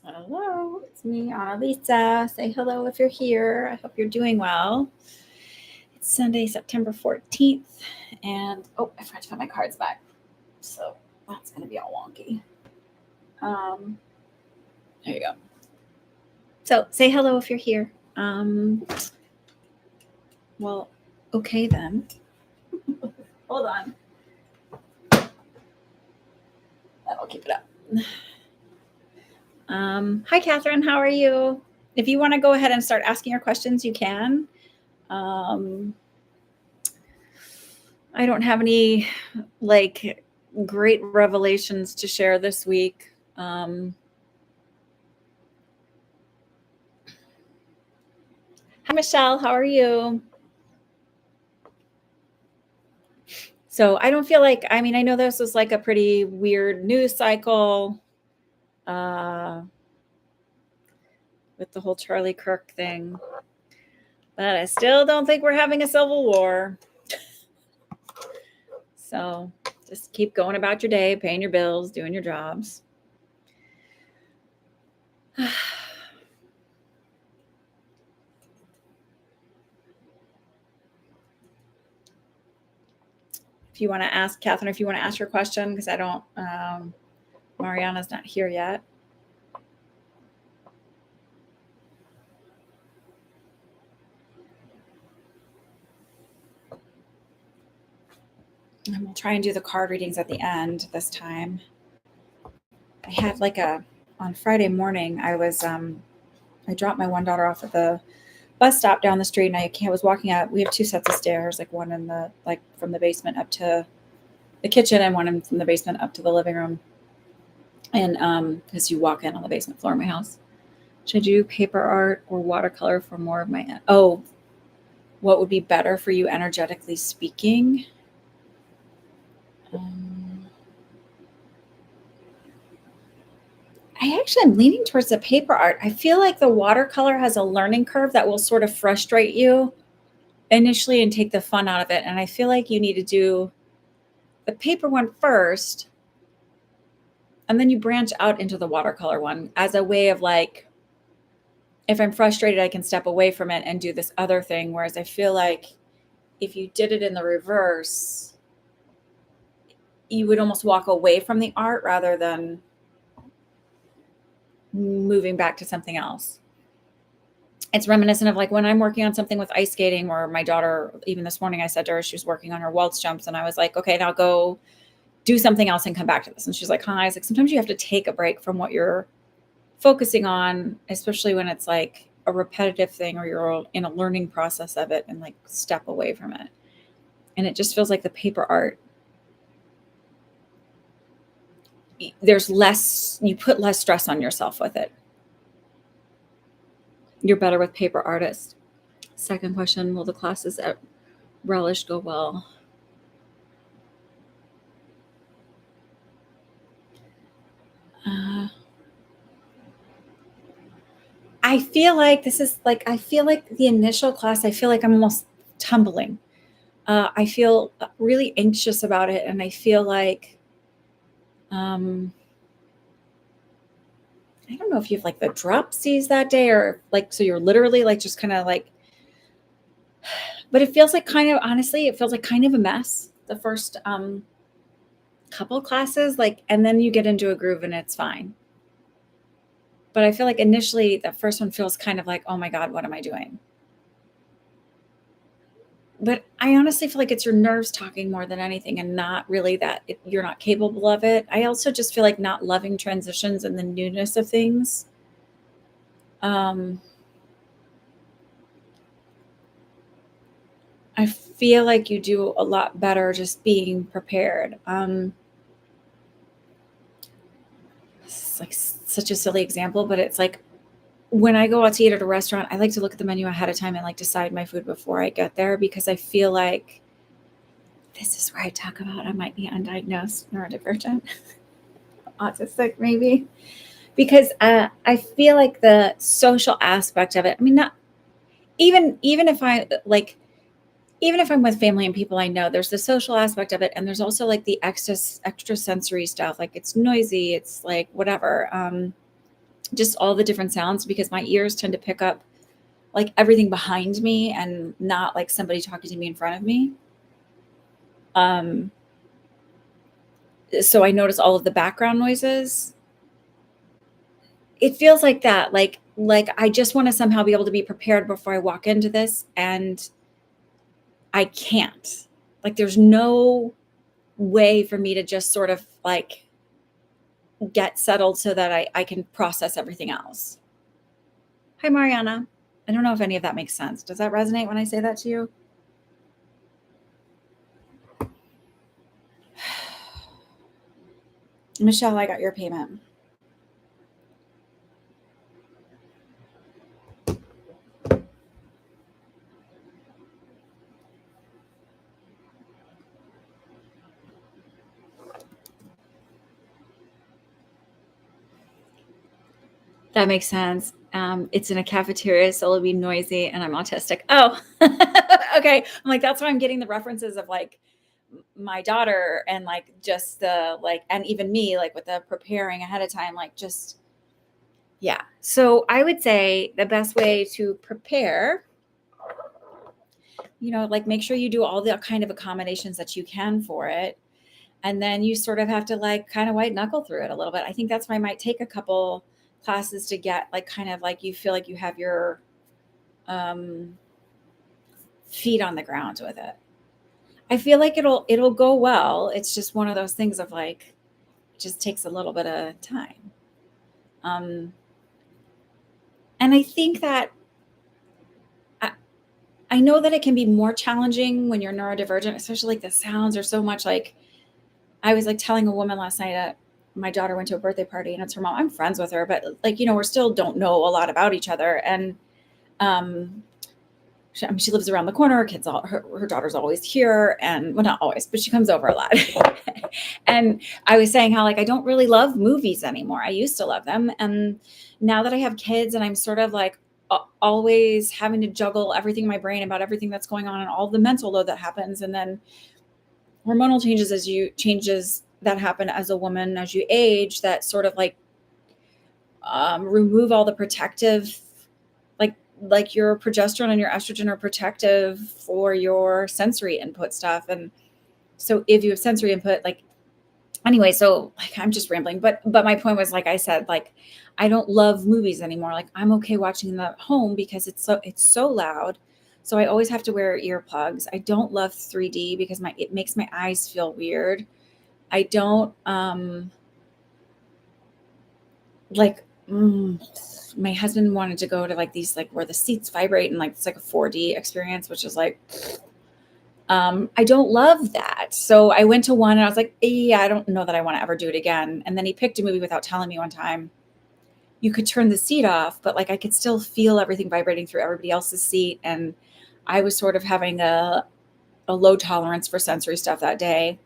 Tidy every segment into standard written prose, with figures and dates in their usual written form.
Hello, it's me, Annalisa. Say hello if you're here. I hope you're doing well. It's Sunday, September 14th, and I forgot to put my cards back. So that's going to be all wonky. Um, there you go. So say hello if you're here. Well, okay then. Hold on. That'll keep it up. Hi, Catherine. How are you? If you want to go ahead and start asking your questions, you can. I don't have any great revelations to share this week. Hi, Michelle. How are you? So I don't feel like, I know this was like a pretty weird news cycle with the whole Charlie Kirk thing, but I still don't think we're having a civil war. So just keep going about your day, paying your bills, doing your jobs. If you want to ask, Catherine, if you want to ask your question, because I don't, Mariana's not here yet. And we'll try and do the card readings at the end this time. I had on Friday morning, I dropped my one daughter off at the bus stop down the street, and I was walking up. We have two sets of stairs, like one in the, from the basement up to the kitchen, and one from the basement up to the living room. And because you walk in on the basement floor of my house. Should I do paper art or watercolor for more of my, what would be better for you energetically speaking? I actually am leaning towards the paper art. I feel like the watercolor has a learning curve that will sort of frustrate you initially and take the fun out of it. And I feel like you need to do the paper one first, and then you branch out into the watercolor one as a way of if I'm frustrated, I can step away from it and do this other thing. Whereas I feel like if you did it in the reverse, you would almost walk away from the art rather than moving back to something else. It's reminiscent of when I'm working on something with ice skating, or my daughter, even this morning, I said to her, she was working on her waltz jumps, and I was like, okay, now go do something else and come back to this. And she's like, hi. I was like, sometimes you have to take a break from what you're focusing on, especially when it's a repetitive thing or you're in a learning process of it, and step away from it. And it just feels like the paper art, you put less stress on yourself with it. You're better with paper artists. Second question, will the classes at Relish go well? I feel like this is I feel like the initial class, I feel like I'm almost tumbling. I feel really anxious about it. And I feel like, I don't know if you have the dropsies that day, or so you're literally just kind of but it feels honestly, it feels like kind of a mess the first couple classes, and then you get into a groove and it's fine. But I feel like initially the first one feels kind of oh my God, what am I doing? But I honestly feel like it's your nerves talking more than anything, and not really that you're not capable of it. I also just feel like not loving transitions and the newness of things. I feel like you do a lot better just being prepared. It's such a silly example, but it's when I go out to eat at a restaurant, I like to look at the menu ahead of time and decide my food before I get there, because I feel like this is where I talk about I might be undiagnosed neurodivergent, autistic maybe, because I feel like the social aspect of it. I mean, not even if I even if I'm with family and people I know, there's the social aspect of it, and there's also the extra sensory stuff. It's noisy, it's whatever. just all the different sounds, because my ears tend to pick up like everything behind me and not like somebody talking to me in front of me. So I notice all of the background noises. It feels like that, like I just want to somehow be able to be prepared before I walk into this, and I can't. Like there's no way for me to just sort of like get settled so that I can process everything else. Hi, Mariana. I don't know if any of that makes sense. Does that resonate when I say that to you? Michelle, I got your payment. That makes sense. It's in a cafeteria, so it'll be noisy, and I'm autistic. Oh, okay. I'm like, that's why I'm getting the references of like my daughter and like just the like, and even me, like with the preparing ahead of time, like just, yeah. So I would say the best way to prepare, like make sure you do all the kind of accommodations that you can for it. And then you sort of have to like kind of white knuckle through it a little bit. I think that's why I might take a couple classes to get like kind of like you feel like you have your um, feet on the ground with it. I feel like it'll go well. It's just one of those things of like it just takes a little bit of time. Um, and I think that I, I know that it can be more challenging when you're neurodivergent, especially like the sounds are so much like I was like telling a woman last night that my daughter went to a birthday party and it's her mom. I'm friends with her, but like, we're still don't know a lot about each other. And um, she lives around the corner. Her daughter's always here, and well, not always, but she comes over a lot. And I was saying how like I don't really love movies anymore. I used to love them, and now that I have kids, and I'm sort of like always having to juggle everything in my brain about everything that's going on and all the mental load that happens, and then hormonal changes that happen as a woman as you age that sort of like remove all the protective like your progesterone and your estrogen are protective for your sensory input stuff. And so if you have sensory input, like anyway, so like I'm just rambling, but my point was, like I said, like I don't love movies anymore. Like I'm okay watching them at home because it's so loud. So I always have to wear earplugs. I don't love 3D because it makes my eyes feel weird. I don't like my husband wanted to go to like these like where the seats vibrate and like it's like a 4D experience, which is like I don't love that. So I went to one and I was like, yeah, I don't know that I want to ever do it again. And then he picked a movie without telling me one time. You could turn the seat off, but like I could still feel everything vibrating through everybody else's seat. And I was sort of having a low tolerance for sensory stuff that day.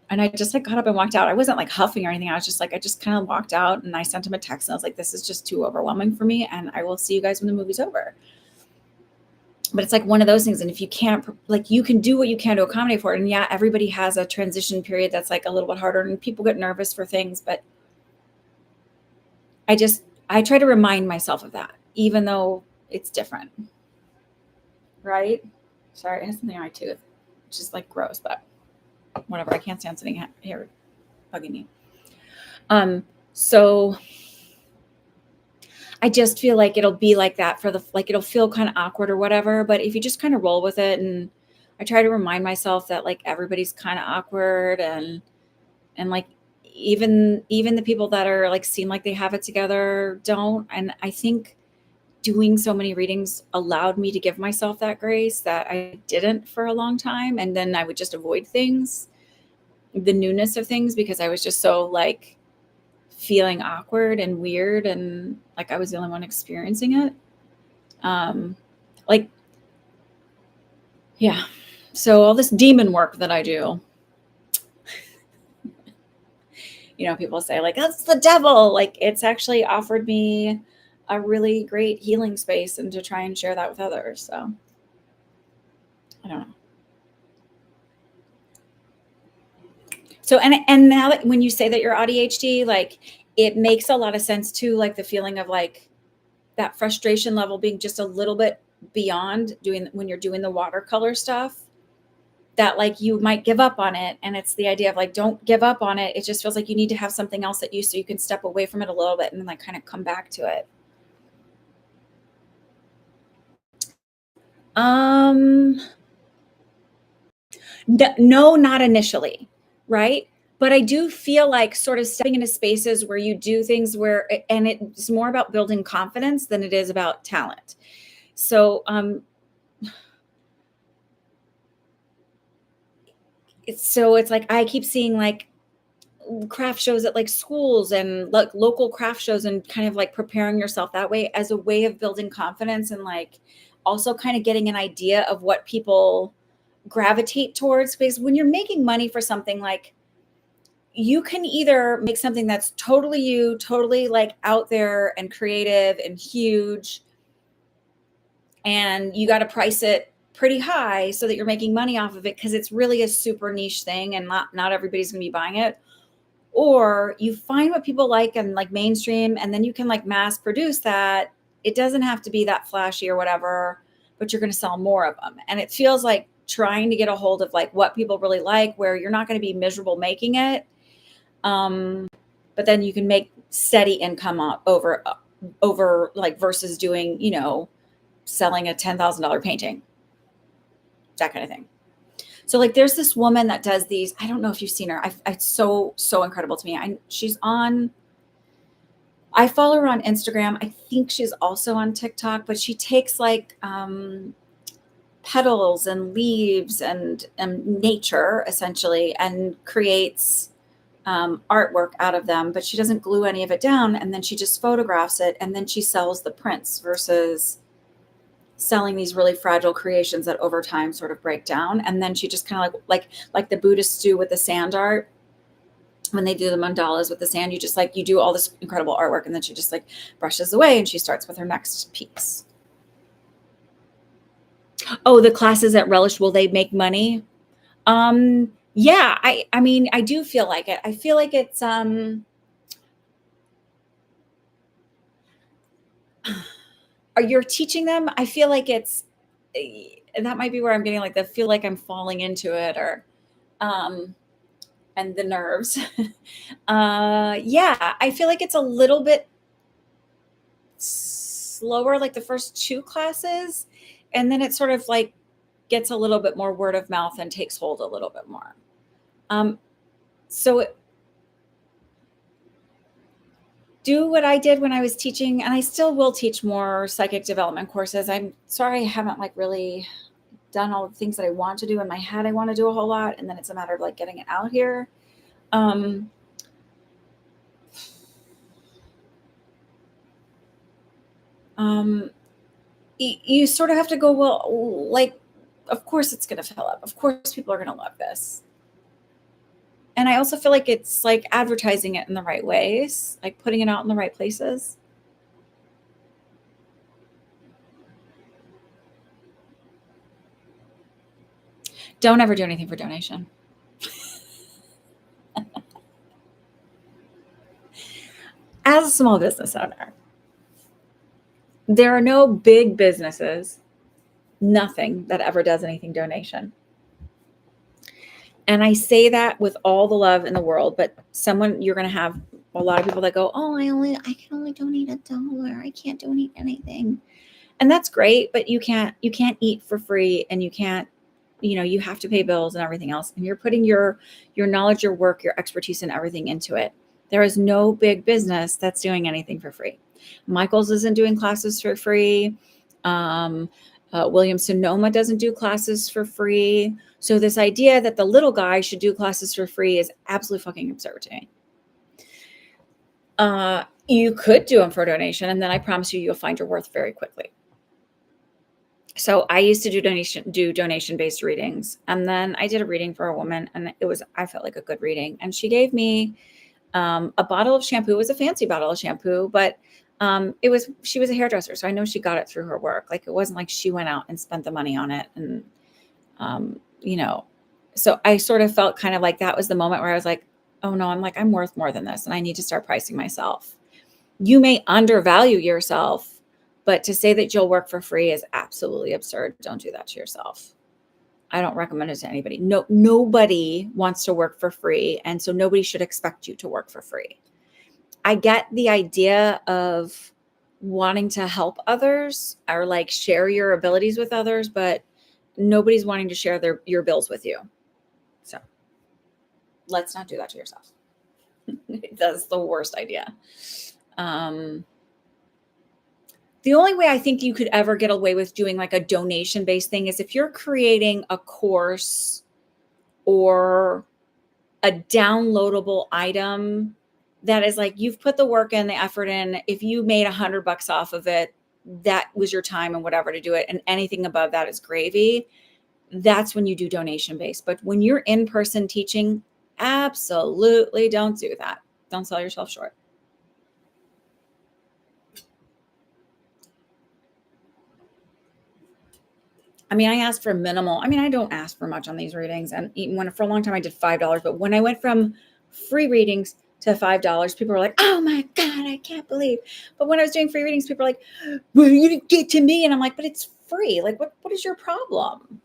And I just like got up and walked out. I wasn't like huffing or anything. I was just like, I just kind of walked out and I sent him a text and I was like, this is just too overwhelming for me. And I will see you guys when the movie's over. But it's like one of those things. And if you can't, like, you can do what you can to accommodate for it. And yeah, everybody has a transition period that's like a little bit harder and people get nervous for things. But I try to remind myself of that, even though it's different. Right? Sorry, it has something on my tooth, which is like gross, but whatever. I can't stand sitting here bugging me. So I just feel like it'll be like that like it'll feel kind of awkward or whatever. But if you just kind of roll with it, and I try to remind myself that like everybody's kind of awkward, and like even the people that are like seem like they have it together don't. And I think doing so many readings allowed me to give myself that grace that I didn't for a long time. And then I would just avoid things, the newness of things, because I was just so like feeling awkward and weird and like I was the only one experiencing it. Like, yeah. So all this demon work that I do, people say like, that's the devil. Like it's actually offered me a really great healing space and to try and share that with others. So I don't know. So, and now that when you say that you're ADHD, like it makes a lot of sense too, like the feeling of like that frustration level being just a little bit beyond doing when you're doing the watercolor stuff, that like you might give up on it. And it's the idea of like, don't give up on it. It just feels like you need to have something else that so you can step away from it a little bit and then like kind of come back to it. Um, no, not initially, right? But I do feel like sort of stepping into spaces where you do things where, and it's more about building confidence than it is about talent. So, it's like I keep seeing like craft shows at like schools and like local craft shows, and kind of like preparing yourself that way as a way of building confidence, and like also kind of getting an idea of what people gravitate towards. Because when you're making money for something, like you can either make something that's totally you, totally like out there and creative and huge, and you got to price it pretty high so that you're making money off of it because it's really a super niche thing and not everybody's going to be buying it. Or you find what people like and like mainstream, and then you can like mass produce that. It doesn't have to be that flashy or whatever, but you're going to sell more of them. And it feels like trying to get a hold of like what people really like, where you're not going to be miserable making it. But then you can make steady income over like versus doing, selling a $10,000 painting, that kind of thing. So like there's this woman that does these, I don't know if you've seen her. It's so incredible to me. I follow her on Instagram. I think she's also on TikTok, but she takes like petals and leaves and nature essentially, and creates artwork out of them, but she doesn't glue any of it down. And then she just photographs it, and then she sells the prints versus selling these really fragile creations that over time sort of break down. And then she just kind of like the Buddhists do with the sand art. When they do the mandalas with the sand, you just like, you do all this incredible artwork, and then she just like brushes away and she starts with her next piece. Oh, the classes at Relish, will they make money? Yeah, I mean, I do feel like it. I feel like it's are you teaching them? I feel like it's that might be where I'm getting like the feel like I'm falling into it, or and the nerves. Yeah, I feel like it's a little bit slower, like the first two classes, and then it sort of like gets a little bit more word of mouth and takes hold a little bit more. So do what I did when I was teaching, and I still will teach more psychic development courses. I'm sorry I haven't like really done all the things that I want to do in my head. I want to do a whole lot, and then it's a matter of like getting it out here. You sort of have to go, well, like, of course it's going to fill up. Of course people are going to love this. And I also feel like it's like advertising it in the right ways, like putting it out in the right places. Don't ever do anything for donation. As a small business owner, there are no big businesses, nothing that ever does anything donation. And I say that with all the love in the world, but you're going to have a lot of people that go, oh, I can only donate $1. I can't donate anything. And that's great, but you can't eat for free, and you can't, you have to pay bills and everything else. And you're putting your knowledge, your work, your expertise, and everything into it. There is no big business that's doing anything for free. Michaels isn't doing classes for free. Williams Sonoma doesn't do classes for free. So this idea that the little guy should do classes for free is absolutely fucking absurd to me. You could do them for a donation, and then I promise you'll find your worth very quickly. So I used to do donation-based readings. And then I did a reading for a woman, and I felt like a good reading. And she gave me a bottle of shampoo. It was a fancy bottle of shampoo, but she was a hairdresser. So I know she got it through her work. Like, it wasn't like she went out and spent the money on it. And, so I sort of felt kind of like that was the moment where I was like, oh no, I'm worth more than this and I need to start pricing myself. You may undervalue yourself, but to say that you'll work for free is absolutely absurd. Don't do that to yourself. I don't recommend it to anybody. No, nobody wants to work for free. And so nobody should expect you to work for free. I get the idea of wanting to help others or like share your abilities with others, but nobody's wanting to share your bills with you. So let's not do that to yourself. That's the worst idea. The only way I think you could ever get away with doing like a donation based thing is if you're creating a course or a downloadable item that is like you've put the work in, the effort in. If you made $100 off of it, that was your time and whatever to do it. And anything above that is gravy. That's when you do donation based. But when you're in person teaching, absolutely don't do that. Don't sell yourself short. I mean, I asked for minimal. I mean, I don't ask for much on these readings. And even for a long time, I did $5. But when I went from free readings to $5, people were like, oh my God, I can't believe. But when I was doing free readings, people were like, well, you didn't get to me. And I'm like, but it's free. Like, what is your problem?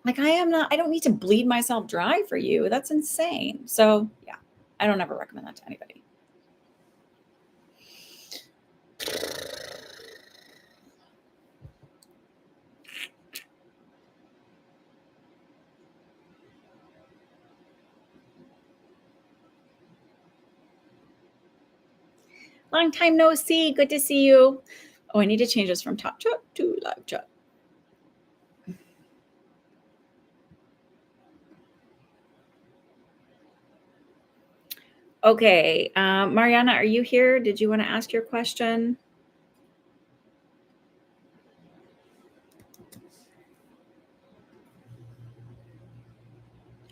Like, I don't need to bleed myself dry for you. That's insane. So yeah, I don't ever recommend that to anybody. Long time no see. Good to see you. Oh, I need to change this from top chat to live chat. Okay. Mariana, are you here? Did you want to ask your question?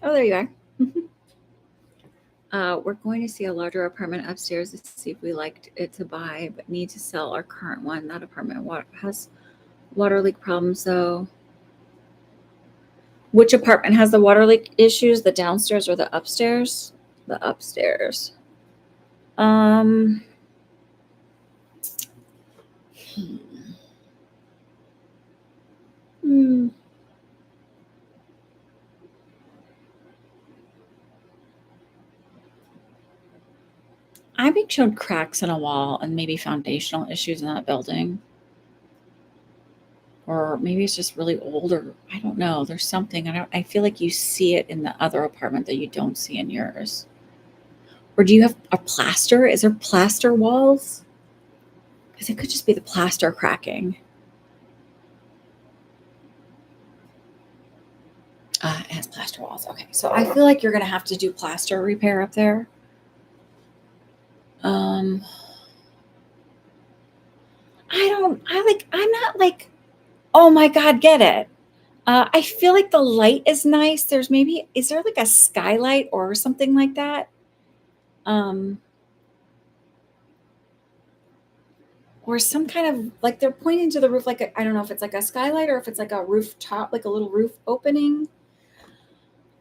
Oh, there you are. We're going to see a larger apartment upstairs to see if we liked it to buy, but need to sell our current one. That apartment has water leak problems, though. Which apartment has the water leak issues? The downstairs or the upstairs? The upstairs. Hmm. I think showed cracks in a wall and maybe foundational issues in that building. Or maybe it's just really old, or I don't know. There's something. I feel like you see it in the other apartment that you don't see in yours. Or do you have a plaster? Is there plaster walls? Because it could just be the plaster cracking. It has plaster walls. Okay. So I feel like you're going to have to do plaster repair up there. I'm not like, oh my God, get it. I feel like the light is nice. Is there like a skylight or something like that? Or some kind of like they're pointing to the roof, like I don't know if it's like a skylight or if it's like a rooftop, like a little roof opening.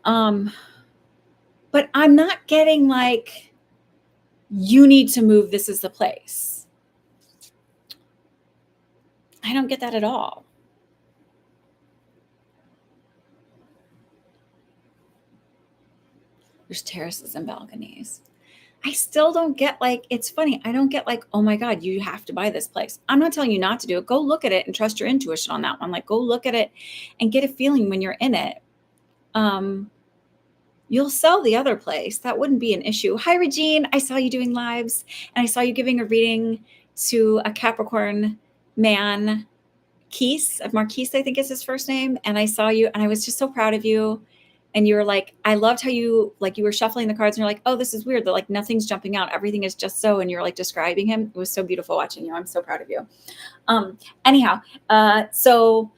But I'm not getting like, you need to move. This is the place. I don't get that at all. There's terraces and balconies. I still don't get like, it's funny. I don't get like, oh my God, you have to buy this place. I'm not telling you not to do it. Go look at it and trust your intuition on that one. Like go look at it and get a feeling when you're in it. You'll sell the other place. That wouldn't be an issue. Hi, Regine. I saw you doing lives and I saw you giving a reading to a Capricorn man, Keese, Marquise, I think is his first name. And I saw you and I was just so proud of you. And you were like, I loved how you were shuffling the cards and you're like, oh, this is weird. That like nothing's jumping out. Everything is just so, and you're like describing him. It was so beautiful watching you. I'm so proud of you. Anyhow, so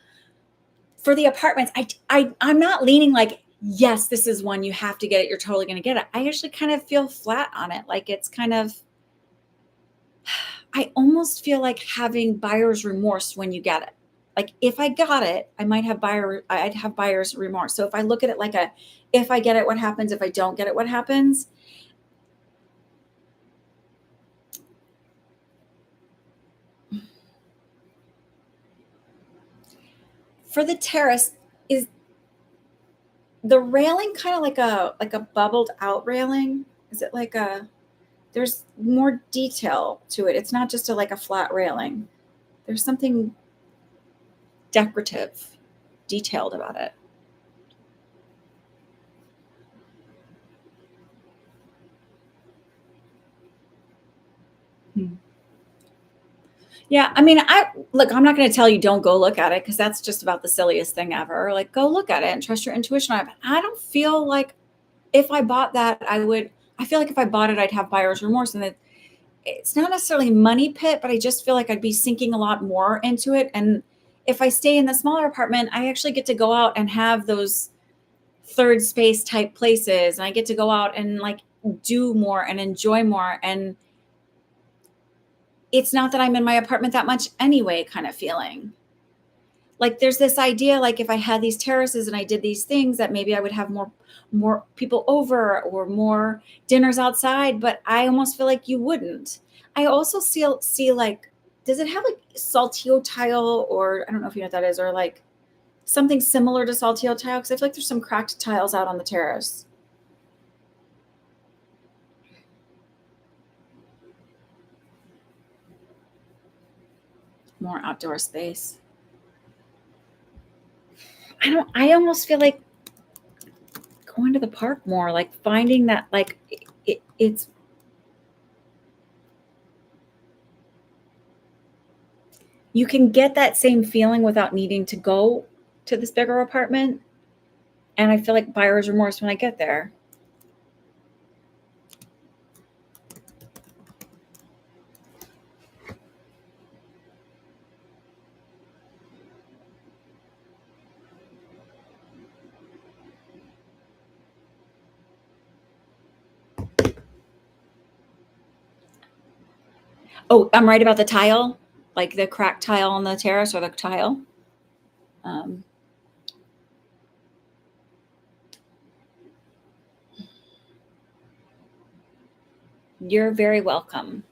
for the apartments, I'm not leaning like, yes, this is one you have to get it. You're totally going to get it. I actually kind of feel flat on it. Like it's kind of, I almost feel like having buyer's remorse when you get it. Like if I got it, I'd have buyer's remorse. So if I look at it like if I get it, what happens? If I don't get it, what happens? for the terrace, is the railing kind of like a bubbled out railing? Is it like a, there's more detail to it. It's not just like a flat railing. There's something decorative, detailed about it. Hmm. Yeah, I mean, I'm not going to tell you don't go look at it because that's just about the silliest thing ever. Like, go look at it and trust your intuition. I don't feel like if I bought that, I would. I feel like if I bought it, I'd have buyer's remorse, and that it's not necessarily money pit, but I just feel like I'd be sinking a lot more into it. And if I stay in the smaller apartment, I actually get to go out and have those third space type places, and I get to go out and like do more and enjoy more. And it's not that I'm in my apartment that much anyway, kind of feeling. Like there's this idea like if I had these terraces and I did these things that maybe I would have more people over or more dinners outside, but I almost feel like you wouldn't. I also see like, does it have like saltillo tile, or I don't know if you know what that is, or like something similar to saltillo tile, because I feel like there's some cracked tiles out on the terrace. More outdoor space. I almost feel like going to the park more, like finding that like it's, you can get that same feeling without needing to go to this bigger apartment. And I feel like buyer's remorse when I get there. Oh, I'm right about the tile, like the cracked tile on the terrace or the tile. Um, you're very welcome.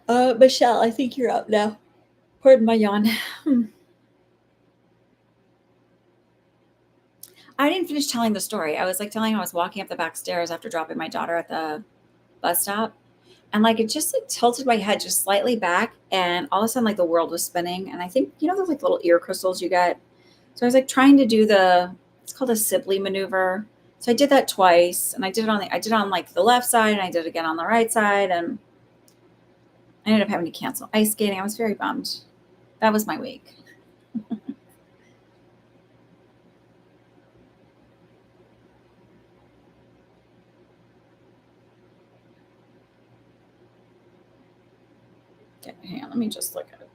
Michelle, I think you're up now. Pardon my yawn. I didn't finish telling the story. I was like telling I was walking up the back stairs after dropping my daughter at the bus stop. And like it just like tilted my head just slightly back. And all of a sudden, like the world was spinning. And I think, you know, those like little ear crystals you get. So I was like trying to do it's called a Sibley maneuver. So I did that twice, and I did it on like the left side, and I did it again on the right side. And I ended up having to cancel ice skating. I was very bummed. That was my week. Okay, hang on, let me just look at it.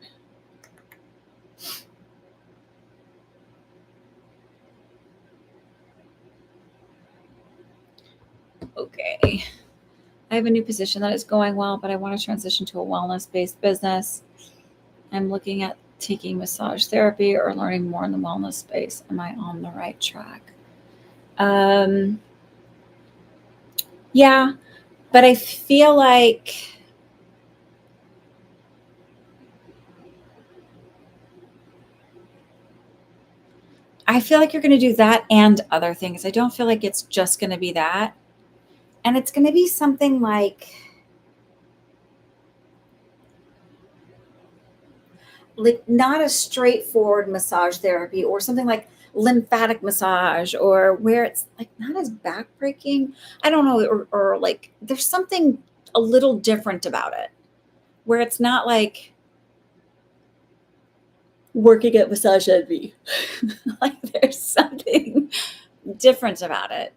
Okay. I have a new position that is going well, but I want to transition to a wellness based business. I'm looking at taking massage therapy or learning more in the wellness space. Am I on the right track? Um, yeah, but I feel like you're going to do that and other things. I don't feel like it's just going to be that. And it's going to be something like not a straightforward massage therapy, or something like lymphatic massage, or where it's like not as backbreaking. I don't know, or like there's something a little different about it, where it's not like working at Massage Envy. Like there's something different about it.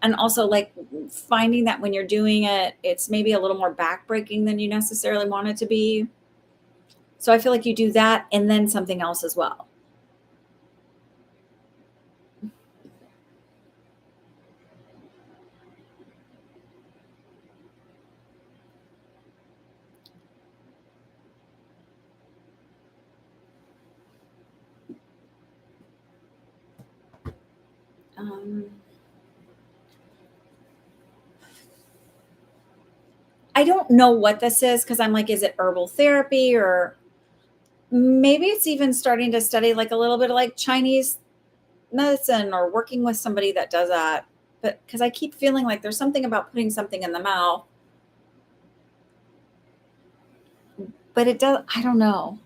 And also like finding that when you're doing it, it's maybe a little more backbreaking than you necessarily want it to be. So I feel like you do that and then something else as well. Um, I don't know what this is because I'm like, is it herbal therapy or maybe it's even starting to study like a little bit of like Chinese medicine or working with somebody that does that. But because I keep feeling like there's something about putting something in the mouth, but it does, I don't know.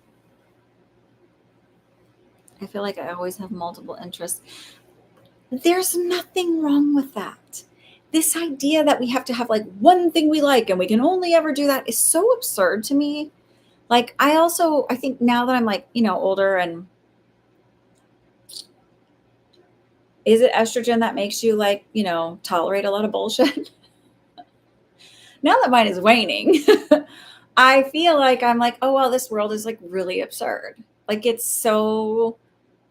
I feel like I always have multiple interests. There's nothing wrong with that. This idea that we have to have like one thing we like and we can only ever do that is so absurd to me. Like, I think now that I'm like, older, and is it estrogen that makes you like, tolerate a lot of bullshit? Now that mine is waning, I feel like I'm like, oh, well, this world is like really absurd. Like, it's so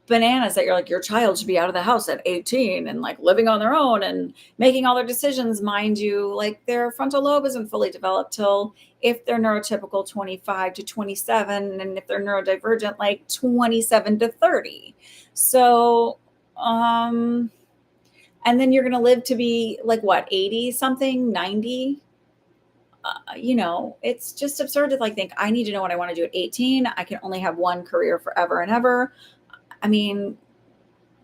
bananas that you're like, your child should be out of the house at 18 and like living on their own and making all their decisions. Mind you, like their frontal lobe isn't fully developed till, if they're neurotypical, 25 to 27, and if they're neurodivergent, like 27 to 30. So, and then you're going to live to be like what, 80 something, 90? It's just absurd to like think I need to know what I want to do at 18. I can only have one career forever and ever. I mean,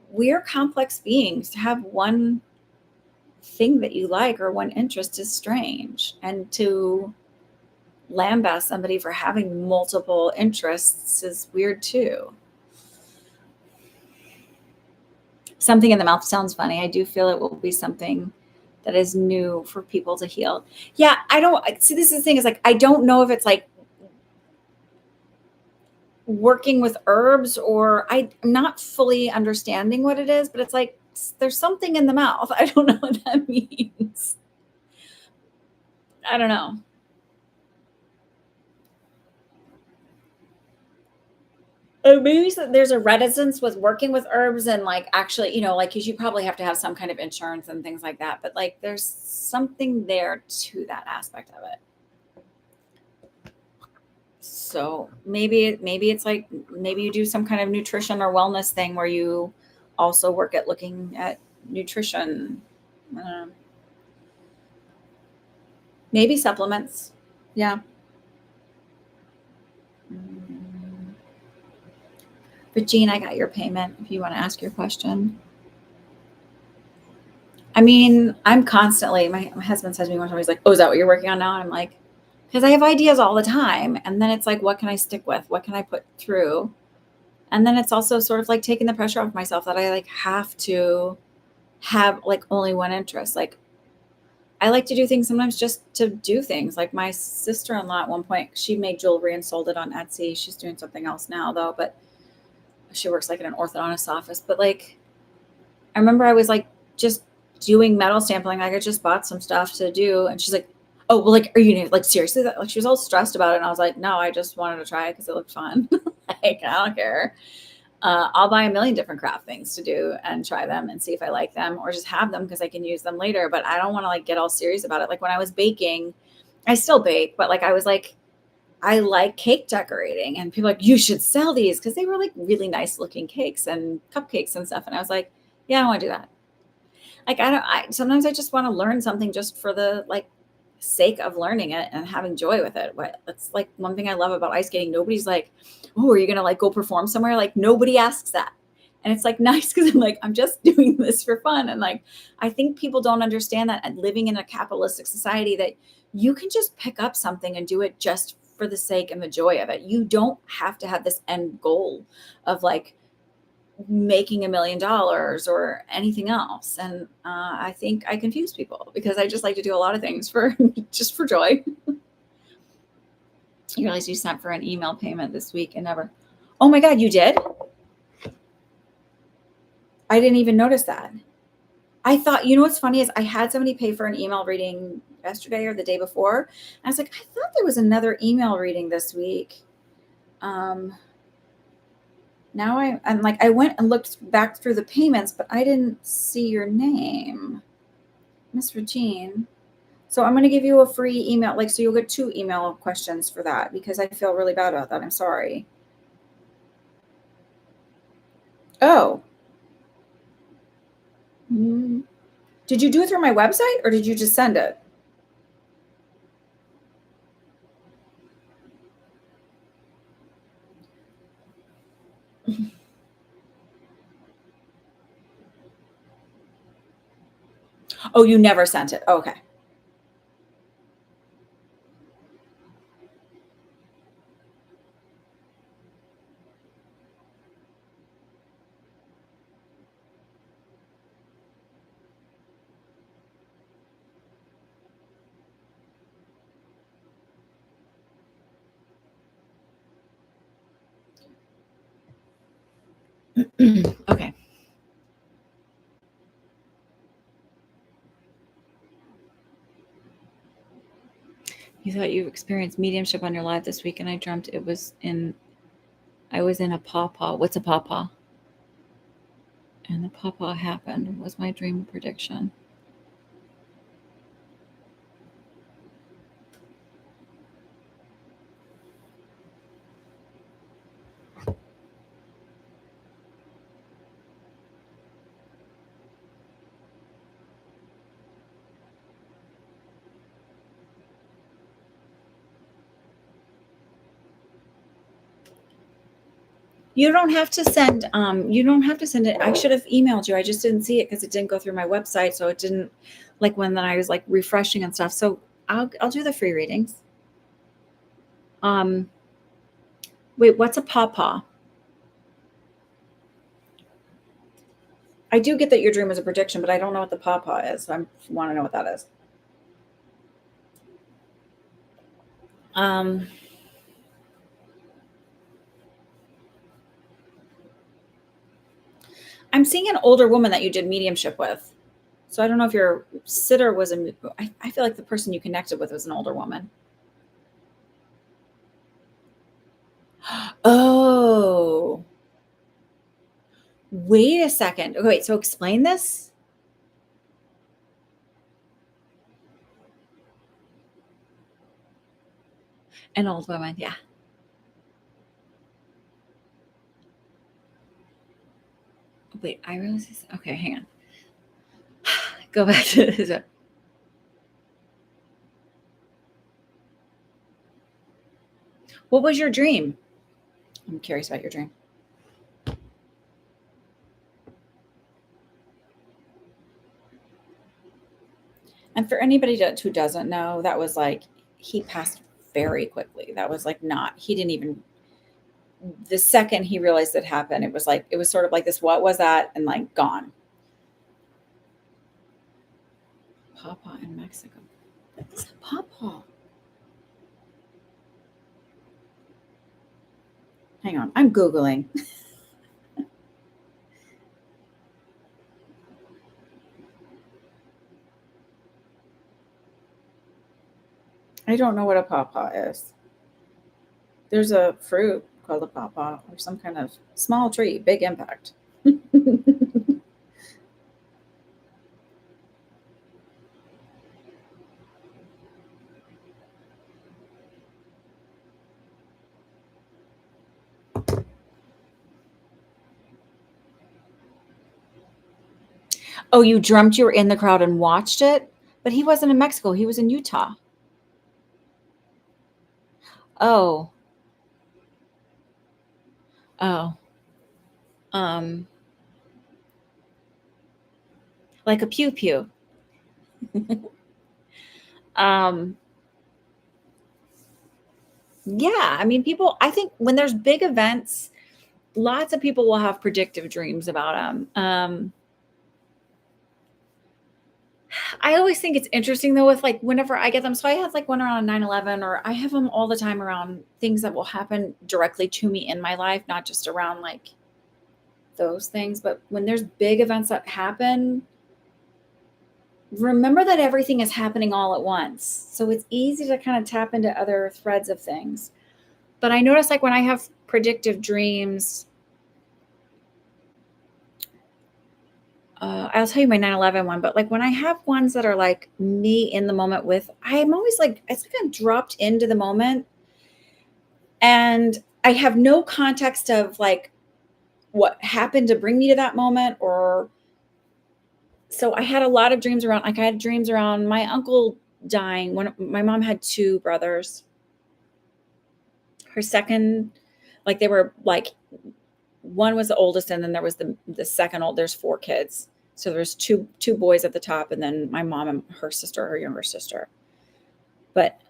we're complex beings. To have one thing that you like or one interest is strange. And to lambast somebody for having multiple interests is weird too. Something in the mouth sounds funny. I do feel it will be something that is new for people to heal. Yeah, I don't see, this is the thing, is like I don't know if it's like working with herbs, or I'm not fully understanding what it is, but it's like there's something in the mouth. I don't know what that means. I don't know. Maybe there's a reticence with working with herbs and like actually, like, because you probably have to have some kind of insurance and things like that. But like there's something there to that aspect of it. So maybe it's like, maybe you do some kind of nutrition or wellness thing where you also work at looking at nutrition. Maybe supplements. Yeah. Mm. But Jean, I got your payment if you want to ask your question. I mean, I'm constantly, my husband says to me one time, he's like, oh, is that what you're working on now? And I'm like, because I have ideas all the time. And then it's like, what can I stick with? What can I put through? And then it's also sort of like taking the pressure off myself that I like have to have like only one interest. Like I like to do things sometimes just to do things. Like my sister-in-law at one point, she made jewelry and sold it on Etsy. She's doing something else now though, but she works like in an orthodontist office. But like I remember I was like just doing metal stamping. Like I just bought some stuff to do. And she's like, oh, well, like, are you gonna, like, seriously? Like she was all stressed about it. And I was like, no, I just wanted to try it because it looked fun. Like, I don't care. I'll buy a million different craft things to do and try them and see if I like them, or just have them because I can use them later. But I don't want to like get all serious about it. Like when I was baking, I still bake, but like I was like, I like cake decorating, and people are like, you should sell these because they were like really nice looking cakes and cupcakes and stuff. And I was like, yeah, I don't want to do that. Like I sometimes I just want to learn something just for the like sake of learning it and having joy with it. What That's like one thing I love about ice skating. Nobody's like, oh, are you gonna like go perform somewhere? Like nobody asks that. And it's like nice because I'm like, I'm just doing this for fun. And like I think people don't understand that, and living in a capitalistic society, that you can just pick up something and do it just for the sake and the joy of it. You don't have to have this end goal of like making $1 million or anything else. And I think I confuse people because I just like to do a lot of things for just for joy. You realize you sent for an email payment this week and never. Oh my God, you did? I didn't even notice that. I thought, what's funny is I had somebody pay for an email reading yesterday or the day before. And I was like, I thought there was another email reading this week. Now I'm like, I went and looked back through the payments, but I didn't see your name, Miss Regine. So I'm going to give you a free email. Like, so you'll get 2 email questions for that because I feel really bad about that. I'm sorry. Oh. Did you do it through my website or did you just send it? Oh, you never sent it. Okay. Okay. You thought you experienced mediumship on your live this week, and I dreamt I was in a pawpaw. What's a pawpaw? And the pawpaw happened was my dream prediction. You don't have to send you don't have to send it. I should have emailed you. I just didn't see it because it didn't go through my website. So it didn't like when I was like refreshing and stuff. So I'll do the free readings. Um wait, what's a pawpaw? I do get that your dream was a prediction, but I don't know what the pawpaw is. So I want to know what that is. Um I'm seeing an older woman that you did mediumship with. So I don't know if your sitter was I feel like the person you connected with was an older woman. Oh, wait a second. Okay, wait, so explain this. An old woman, yeah. Wait, I realize this. Okay, hang on. Go back to this. What was your dream? I'm curious about your dream. And for anybody who doesn't know, that was like he passed very quickly. That was like not, he didn't even, the second he realized it happened, it was like, it was sort of like this, what was that? And like gone. Pawpaw in Mexico. What's a pawpaw? Hang on, I'm Googling. I don't know what a pawpaw is. There's a fruit called a pawpaw or some kind of small tree, big impact. Oh, you dreamt you were in the crowd and watched it? But he wasn't in Mexico, he was in Utah. Oh. Oh. Um, like a pew pew. um, yeah, I mean, people, I think when there's big events, lots of people will have predictive dreams about them. I always think it's interesting though with like whenever I get them. So I have like one around 9/11, or I have them all the time around things that will happen directly to me in my life, not just around like those things. But when there's big events that happen, remember that everything is happening all at once. So it's easy to kind of tap into other threads of things. But I notice like when I have predictive dreams, I'll tell you my 9/11 one, but like when I have ones that are like me in the moment with, I'm always like, it's like I'm dropped into the moment and I have no context of like what happened to bring me to that moment. Or so I had a lot of dreams around, like I had dreams around my uncle dying. When my mom had two brothers, her second, like they were like, one was the oldest and then there was the second old, there's four kids. So there's two boys at the top, and then my mom and her sister, her younger sister. But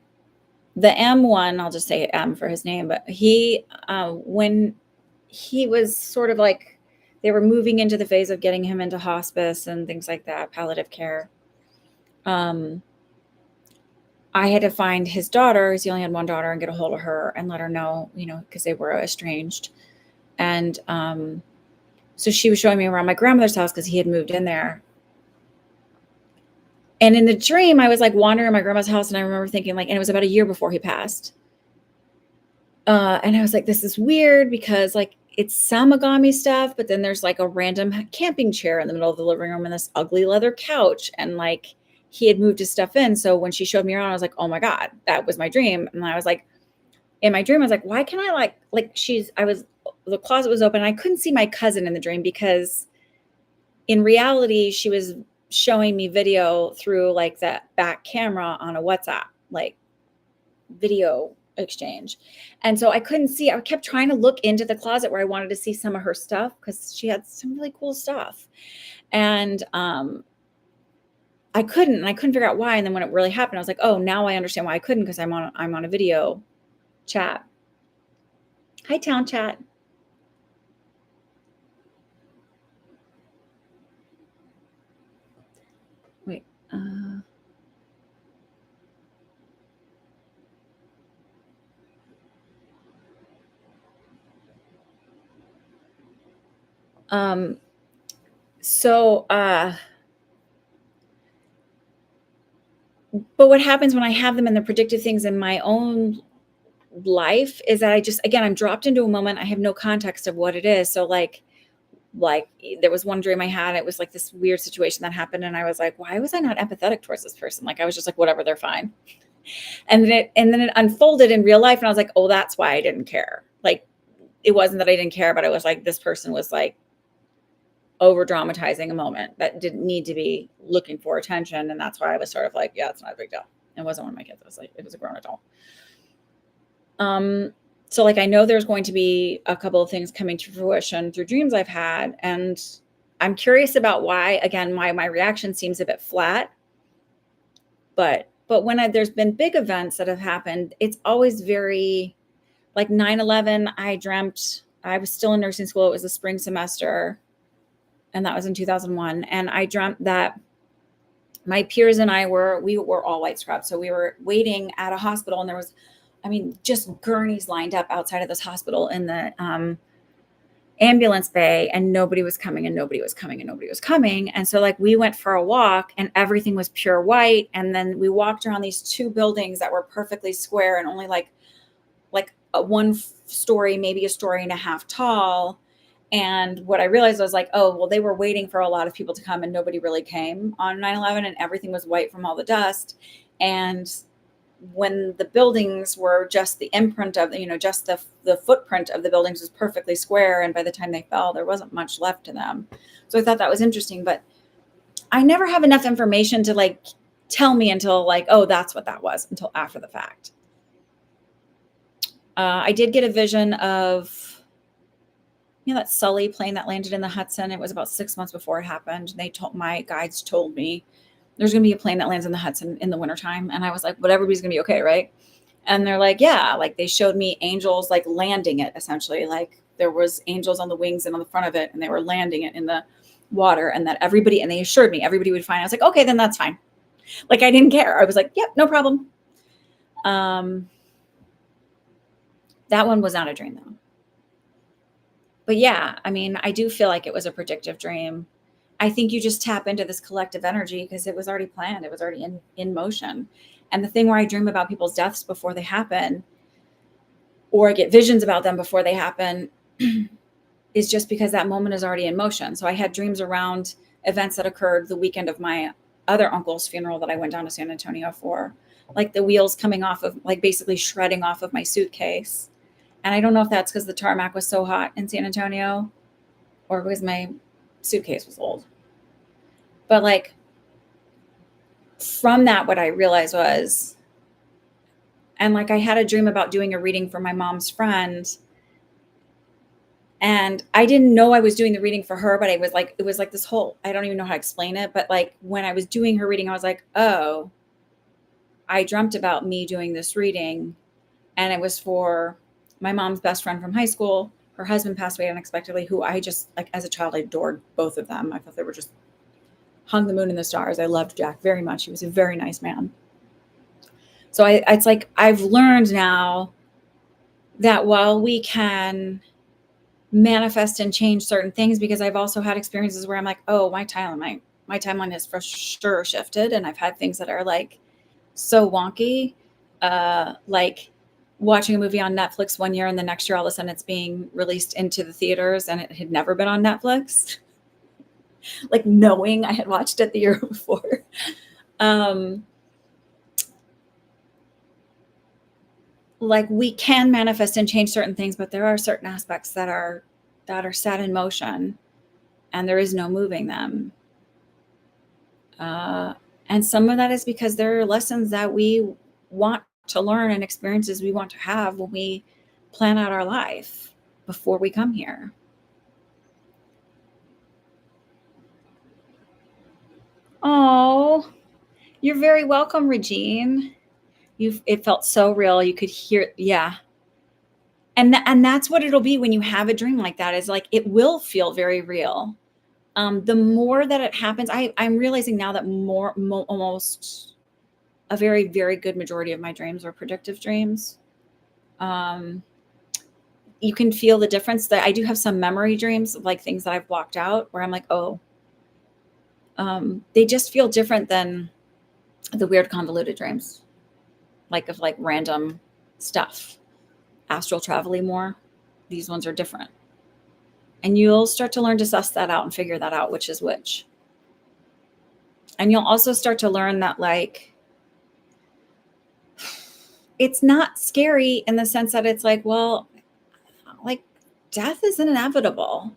the M one, I'll just say M for his name, but he, when he was sort of like, they were moving into the phase of getting him into hospice and things like that, palliative care. I had to find his daughter, he only had one daughter, and get a hold of her and let her know, because they were estranged. And so she was showing me around my grandmother's house because he had moved in there. And in the dream, I was like wandering my grandma's house, and I remember thinking like, and it was about a year before he passed. And I was like, this is weird because like it's Samagami stuff, but then there's like a random camping chair in the middle of the living room and this ugly leather couch. And like he had moved his stuff in. So when she showed me around, I was like, oh my God, that was my dream. And I was like, in my dream, I was like, why can't I the closet was open. And I couldn't see my cousin in the dream because in reality, she was showing me video through like that back camera on a WhatsApp, like video exchange. And so I couldn't see, I kept trying to look into the closet where I wanted to see some of her stuff because she had some really cool stuff. And I couldn't figure out why. And then when it really happened, I was like, oh, now I understand why I couldn't, because I'm on a video chat. Hi, Town Chat. Wait. But what happens when I have them in the predictive things in my own life is that I'm dropped into a moment. I have no context of what it is. So like there was one dream I had, it was like this weird situation that happened. And I was like, why was I not empathetic towards this person? Like, I was just like, whatever, they're fine. And then it unfolded in real life. And I was like, oh, that's why I didn't care. Like, it wasn't that I didn't care, but I was like, this person was like over dramatizing a moment that didn't need to be looking for attention. And that's why I was sort of like, yeah, it's not a big deal. It wasn't one of my kids. It was a grown adult. So like, I know there's going to be a couple of things coming to fruition through dreams I've had. And I'm curious about why my reaction seems a bit flat. But when there's been big events that have happened, it's always very like 9/11. I dreamt I was still in nursing school. It was the spring semester. And that was in 2001. And I dreamt that my peers and we were all white scrubs. So we were waiting at a hospital, and there was, just gurneys lined up outside of this hospital in the ambulance bay, and nobody was coming. And so like we went for a walk, and everything was pure white. And then we walked around these two buildings that were perfectly square and only like a one story, maybe a story and a half tall. And what I realized was like, oh, well, they were waiting for a lot of people to come, and nobody really came on 9/11, and everything was white from all the dust. And when the buildings were just the imprint of, just the footprint of the buildings was perfectly square. And by the time they fell, there wasn't much left to them. So I thought that was interesting, but I never have enough information to like tell me until like, oh, that's what that was, until after the fact. I did get a vision of, that Sully plane that landed in the Hudson. It was about 6 months before it happened. My guides told me there's going to be a plane that lands in the Hudson in the wintertime. And I was like, but everybody's going to be okay, right? And they're like, yeah, like they showed me angels like landing it, essentially. Like there was angels on the wings and on the front of it, and they were landing it in the water, and that and they assured me everybody would fine. I was like, okay, then that's fine. Like I didn't care. I was like, yep, no problem. That one was not a dream though. But yeah, I do feel like it was a predictive dream. I think you just tap into this collective energy because it was already planned. It was already in motion. And the thing where I dream about people's deaths before they happen, or I get visions about them before they happen, is just because that moment is already in motion. So I had dreams around events that occurred the weekend of my other uncle's funeral that I went down to San Antonio for, like the wheels coming off of, like basically shredding off of my suitcase. And I don't know if that's because the tarmac was so hot in San Antonio or because my suitcase was old. But like from that, what I realized was, and like I had a dream about doing a reading for my mom's friend. And I didn't know I was doing the reading for her, but it was like this whole, I don't even know how to explain it, but like when I was doing her reading, I was like, oh, I dreamt about me doing this reading, and it was for my mom's best friend from high school. Her husband passed away unexpectedly, who I just, like, as a child, I adored both of them. I thought they were just hung the moon and the stars. I loved Jack very much. He was a very nice man. So it's like I've learned now that while we can manifest and change certain things, because I've also had experiences where I'm like, oh, my timeline has for sure shifted, and I've had things that are like so wonky, like watching a movie on Netflix one year and the next year all of a sudden it's being released into the theaters and it had never been on Netflix, like knowing I had watched it the year before. um like we can manifest and change certain things, but there are certain aspects that are set in motion and there is no moving them. uh and some of that is because there are lessons that we want to learn and experiences we want to have when we plan out our life before we come here. Oh, you're very welcome, Regine. It felt so real. You could hear, yeah. And that's what it'll be when you have a dream like that, is like it will feel very real. The more that it happens, I'm realizing now that almost a very, very good majority of my dreams are predictive dreams. Um, you can feel the difference. That I do have some memory dreams, like things that I've blocked out, where I'm like, oh, they just feel different than the weird convoluted dreams, like of like random stuff, astral travel more. These ones are different. And you'll start to learn to suss that out and figure that out, which is which. And you'll also start to learn that, like, it's not scary in the sense that it's like, well, like, death is inevitable.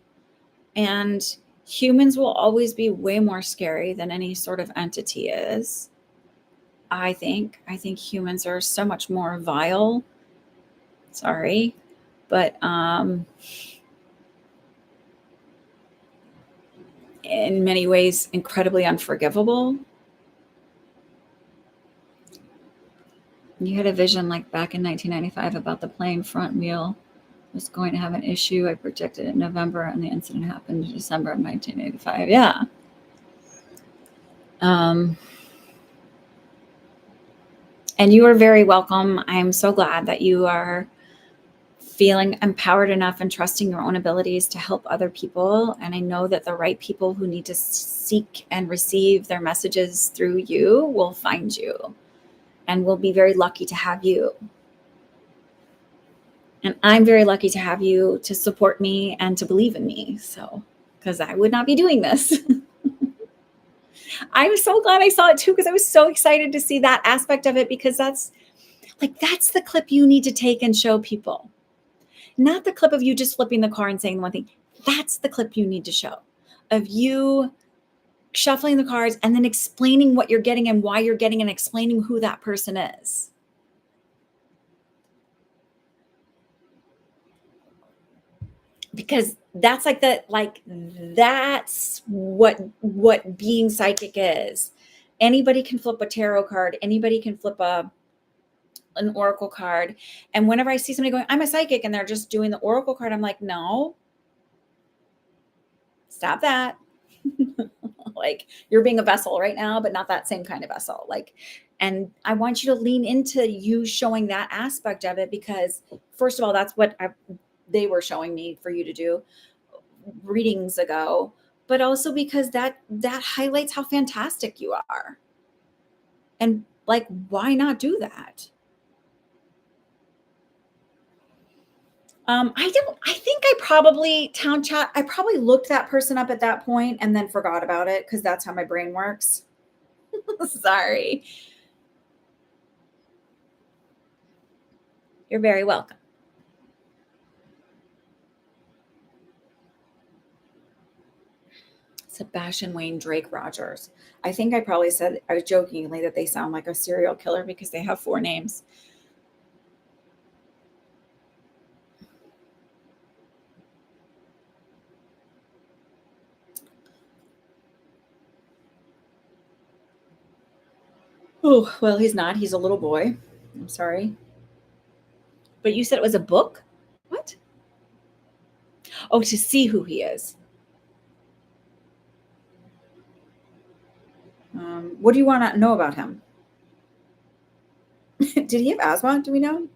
And humans will always be way more scary than any sort of entity is. I think humans are so much more vile. Sorry. But in many ways, incredibly unforgivable. You had a vision like back in 1995 about the plane front wheel was going to have an issue. I predicted it in November, and the incident happened in December of 1985. Yeah. And you are very welcome. I'm so glad that you are feeling empowered enough and trusting your own abilities to help other people. And I know that the right people who need to seek and receive their messages through you will find you, and we'll be very lucky to have you. And I'm very lucky to have you to support me and to believe in me. So, because I would not be doing this. I was so glad I saw it too, because I was so excited to see that aspect of it, because that's the clip you need to take and show people. Not the clip of you just flipping the car and saying one thing. That's the clip you need to show, of you shuffling the cards and then explaining what you're getting and why you're getting, and explaining who that person is. Because that's that's what being psychic is. Anybody can flip a tarot card. Anybody can flip an oracle card. And whenever I see somebody going, I'm a psychic, and they're just doing the oracle card, I'm like, no, stop that. Like, you're being a vessel right now, but not that same kind of vessel. Like, and I want you to lean into you showing that aspect of it, because first of all, that's what they were showing me for you to do readings ago, but also because that highlights how fantastic you are. And like, why not do that? I think I probably town chat. I probably looked that person up at that point and then forgot about it, because that's how my brain works. Sorry. You're very welcome. Sebastian Wayne Drake Rogers. I think I probably said, I was jokingly, that they sound like a serial killer because they have 4 names. Oh, well, he's not. He's a little boy. I'm sorry. But you said it was a book? What? Oh, to see who he is. What do you want to know about him? Did he have asthma? Do we know?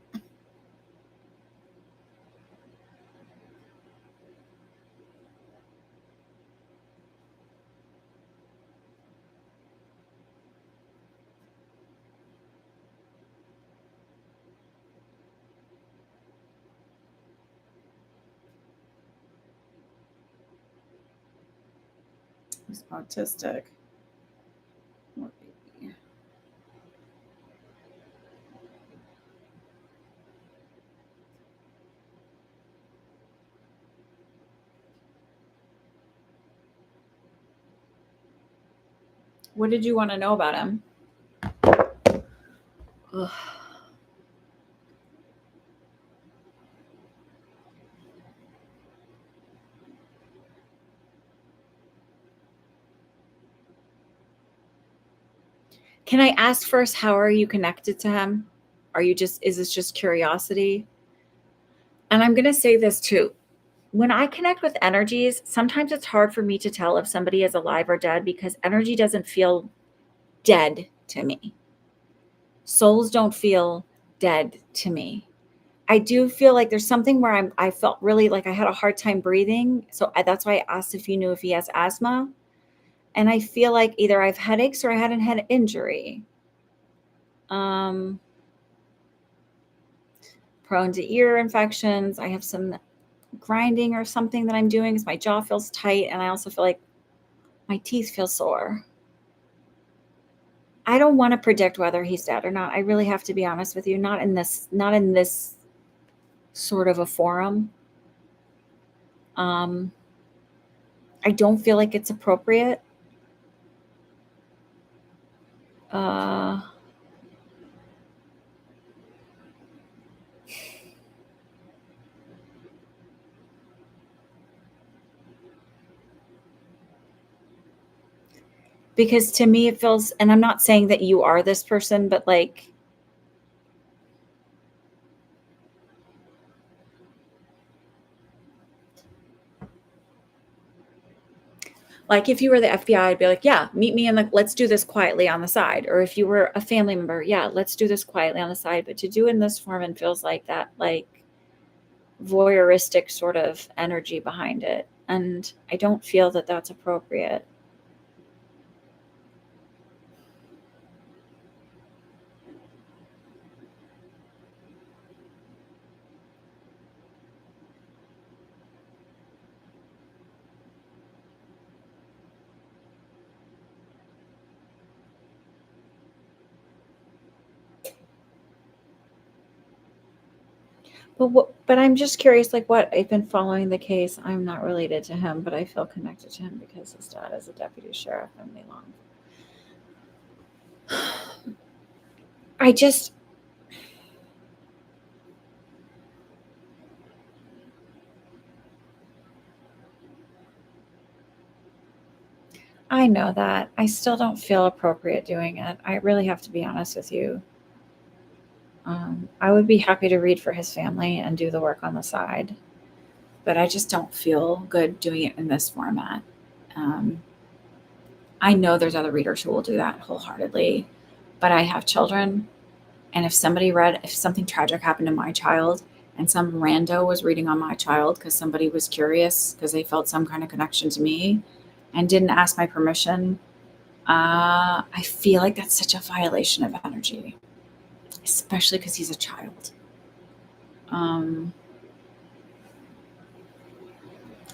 He's autistic. Poor baby. What did you want to know about him? Ugh. Can I ask first, how are you connected to him? Is this just curiosity? And I'm going to say this too. When I connect with energies, sometimes it's hard for me to tell if somebody is alive or dead because energy doesn't feel dead to me. Souls don't feel dead to me. I do feel like there's something where I felt really like I had a hard time breathing. So that's why I asked if you knew if he has asthma. And I feel like either I've headaches or I had a head injury. Prone to ear infections. I have some grinding or something that I'm doing because my jaw feels tight. And I also feel like my teeth feel sore. I don't want to predict whether he's dead or not. I really have to be honest with you. Not in this sort of a forum. I don't feel like it's appropriate. Uh, because to me it feels, and I'm not saying that you are this person, but like if you were the FBI, I'd be like, yeah, meet me and let's do this quietly on the side. Or if you were a family member, yeah, let's do this quietly on the side. But to do in this form and feels like that, like voyeuristic sort of energy behind it. And I don't feel that that's appropriate. But I'm just curious, like what I've been following the case. I'm not related to him, but I feel connected to him because his dad is a deputy sheriff in Milan. I just I know that. I still don't feel appropriate doing it. I really have to be honest with you. I would be happy to read for his family and do the work on the side, but I just don't feel good doing it in this format. Um, I know there's other readers who will do that wholeheartedly, but I have children. And if something tragic happened to my child and some rando was reading on my child because somebody was curious because they felt some kind of connection to me and didn't ask my permission, I feel like that's such a violation of energy, especially because he's a child. Um,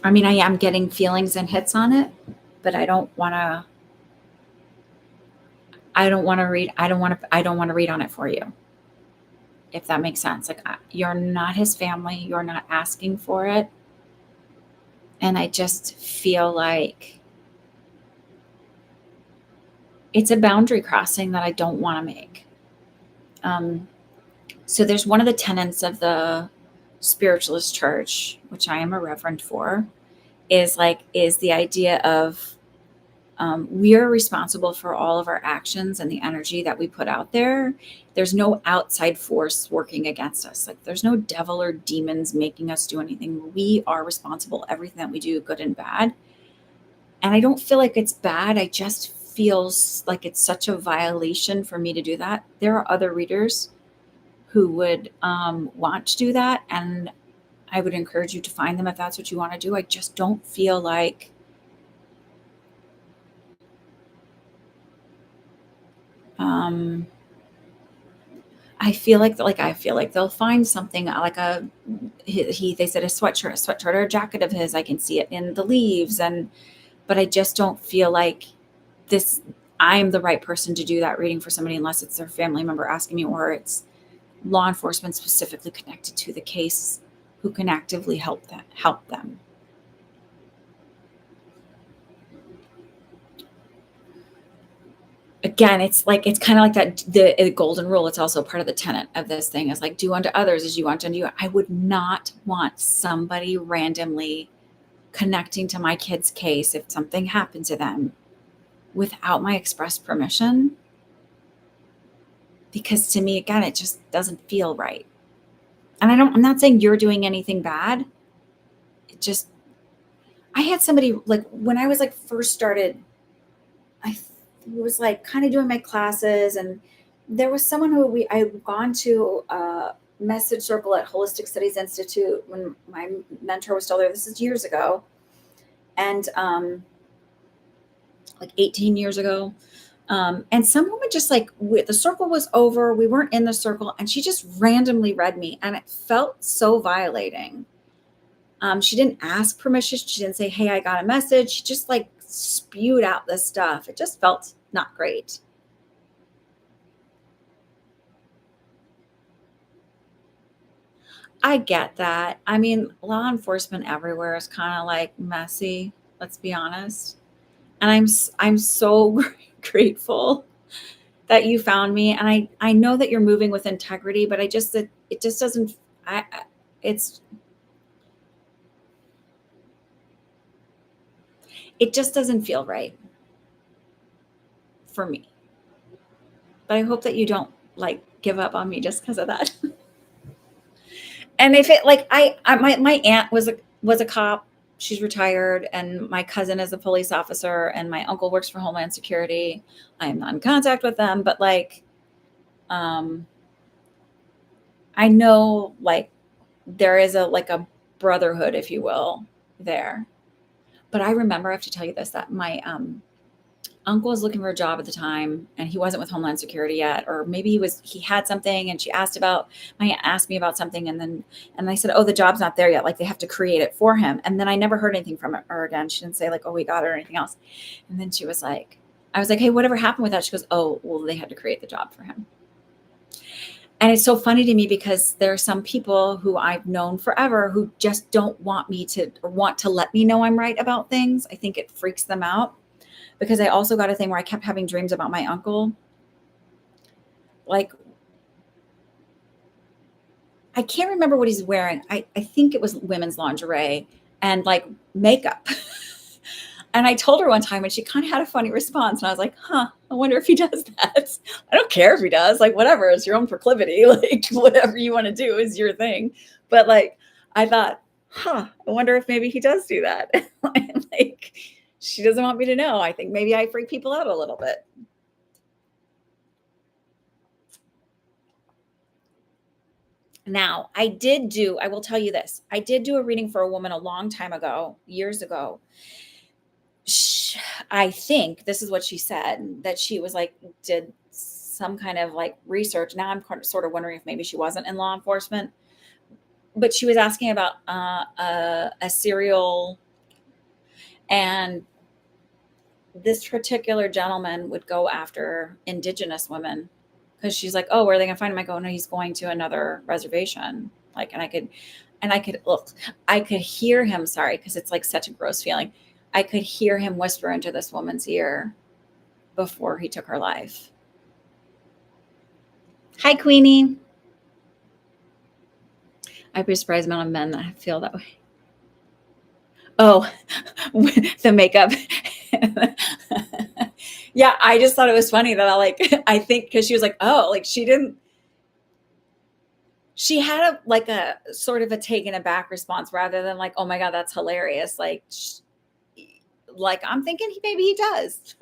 I mean, I am getting feelings and hits on it, but I don't want to. I don't want to read. I don't want to. I don't want to read on it for you. If that makes sense, like you're not his family. You're not asking for it, and I just feel like it's a boundary crossing that I don't want to make. Um, so there's one of the tenets of the spiritualist church, which I am a reverend for, is the idea of We are responsible for all of our actions and the energy that we put out there. There's no outside force working against us. Like there's no devil or demons making us do anything. We are responsible, everything that we do, good and bad. And I don't feel like it's bad. I just feels like it's such a violation for me to do that. There are other readers who would want to do that. And I would encourage you to find them if that's what you want to do. I just don't feel like I feel like they'll find something like they said a sweatshirt or a jacket of his. I can see it in the leaves, but I just don't feel like this. I'm the right person to do that reading for somebody unless it's their family member asking me, or it's law enforcement specifically connected to the case who can actively help them. Again, it's kind of like that the golden rule. It's also part of the tenet of this thing is like do unto others as you want unto you. I would not want somebody randomly connecting to my kid's case if something happened to them without my express permission, because to me, again, it just doesn't feel right. And I'm not saying you're doing anything bad. It just, I had somebody like when I was like first started, I was like kind of doing my classes, and there was someone who I'd gone to a message circle at Holistic Studies Institute when my mentor was still there. This is years ago. And like 18 years ago. And some woman just like the circle was over. We weren't in the circle, and she just randomly read me, and it felt so violating. She didn't ask permission. She didn't say, "Hey, I got a message." She just like spewed out this stuff. It just felt not great. I get that. I mean, law enforcement everywhere is kind of like messy. Let's be honest. And I'm so grateful that you found me, and I know that you're moving with integrity, but it just doesn't. It's it just doesn't feel right for me. But I hope that you don't like give up on me just because of that. And if it like my aunt was a cop. She's retired, and my cousin is a police officer, and my uncle works for Homeland Security. I'm not in contact with them, but like um I know like there is a brotherhood, if you will, there. But I remember, I have to tell you this, that my uncle was looking for a job at the time, and he wasn't with Homeland Security yet, or maybe he had something, and my aunt asked me about something, and I said, "Oh, the job's not there yet. Like they have to create it for him." And then I never heard anything from her again. She didn't say like, "Oh, we got it," or anything else. And then I was like, "Hey, whatever happened with that?" She goes, "Oh, well, they had to create the job for him." And it's so funny to me because there are some people who I've known forever who just don't want me to, or want to let me know I'm right about things. I think it freaks them out because I also got a thing where I kept having dreams about my uncle. Like, I can't remember what he's wearing. I think it was women's lingerie and like makeup. And I told her one time, and she kind of had a funny response. And I was like, huh, I wonder if he does that. I don't care if he does. Like, whatever, it's your own proclivity. Like, whatever you want to do is your thing. But like, I thought, huh, I wonder if maybe he does do that. And like, she doesn't want me to know. I think maybe I freak people out a little bit. Now, I will tell you this. I did do a reading for a woman a long time ago, years ago. I think this is what she said, that she was like, did some kind of like research. Now I'm sort of wondering if maybe she wasn't in law enforcement, but she was asking about a serial, and this particular gentleman would go after indigenous women because she's like, oh, where are they gonna find him? I go, no, he's going to another reservation. Like, I could hear him, sorry, because it's like such a gross feeling. I could hear him whisper into this woman's ear before he took her life. Hi, Queenie. I'd be surprised amount of men that feel that way. Oh, the makeup. Yeah, I just thought it was funny that I think because she was like, oh, like she had a sort of a taken aback response rather than like, oh my God, that's hilarious. Like I'm thinking maybe he does.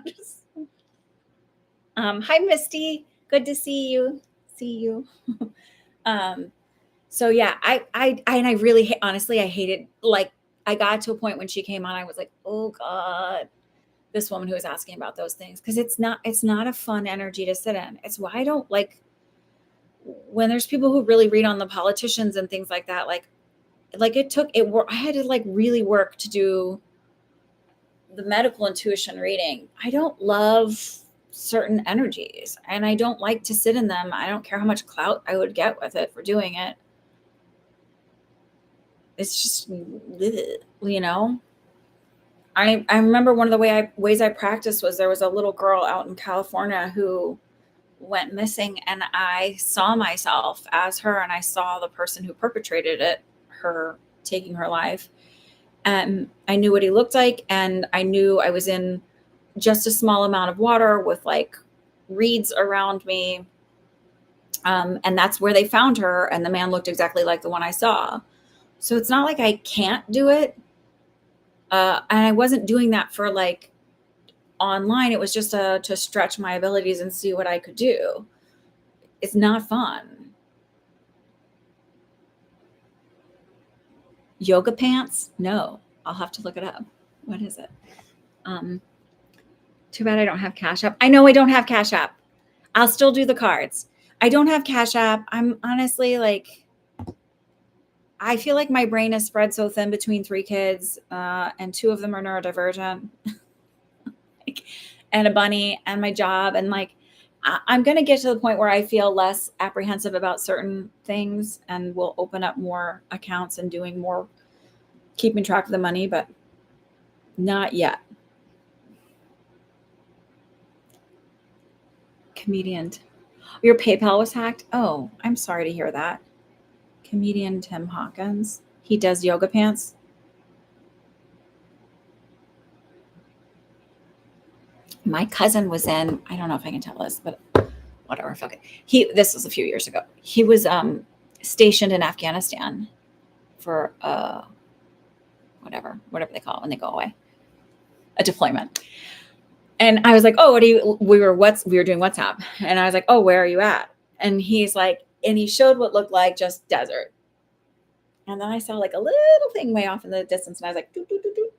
Just, hi, Misty. Good to see you. See you. um, so yeah, and I really, honestly, I hated, like, I got to a point when she came on, I was like, oh God, this woman who was asking about those things. Cause it's not a fun energy to sit in. It's why I don't like when there's people who really read on the politicians and things like that. Like it took it, I had to like really work to do the medical intuition reading. I don't love certain energies and I don't like to sit in them. I don't care how much clout I would get with it for doing it. It's just, you know, I remember one of the ways I practiced was there was a little girl out in California who went missing and I saw myself as her and I saw the person who perpetrated it, her taking her life. And I knew what he looked like and I knew I was in just a small amount of water with like reeds around me. And that's where they found her. And the man looked exactly like the one I saw. So it's not like I can't do it. And I wasn't doing that for like online. It was just to stretch my abilities and see what I could do. It's not fun. Yoga pants? No, I'll have to look it up. What is it? Too bad I don't have Cash App. I know I don't have Cash App. I'll still do the cards. I don't have Cash App. I'm honestly like, I feel like my brain is spread so thin between 3 kids, and 2 of them are neurodivergent, and a bunny and my job. And like, I'm going to get to the point where I feel less apprehensive about certain things and will open up more accounts and doing more, keeping track of the money, but not yet. Comedian. Your PayPal was hacked? Oh, I'm sorry to hear that. Comedian Tim Hawkins. He does yoga pants. My cousin was in, I don't know if I can tell this, but whatever. Fuck it. This was a few years ago. He was stationed in Afghanistan for whatever they call it when they go away. A deployment. And I was like, oh, we were doing WhatsApp. And I was like, oh, where are you at? And he's like, and he showed what looked like just desert. And then I saw like a little thing way off in the distance. And I was like, doo, doo, doo, doo.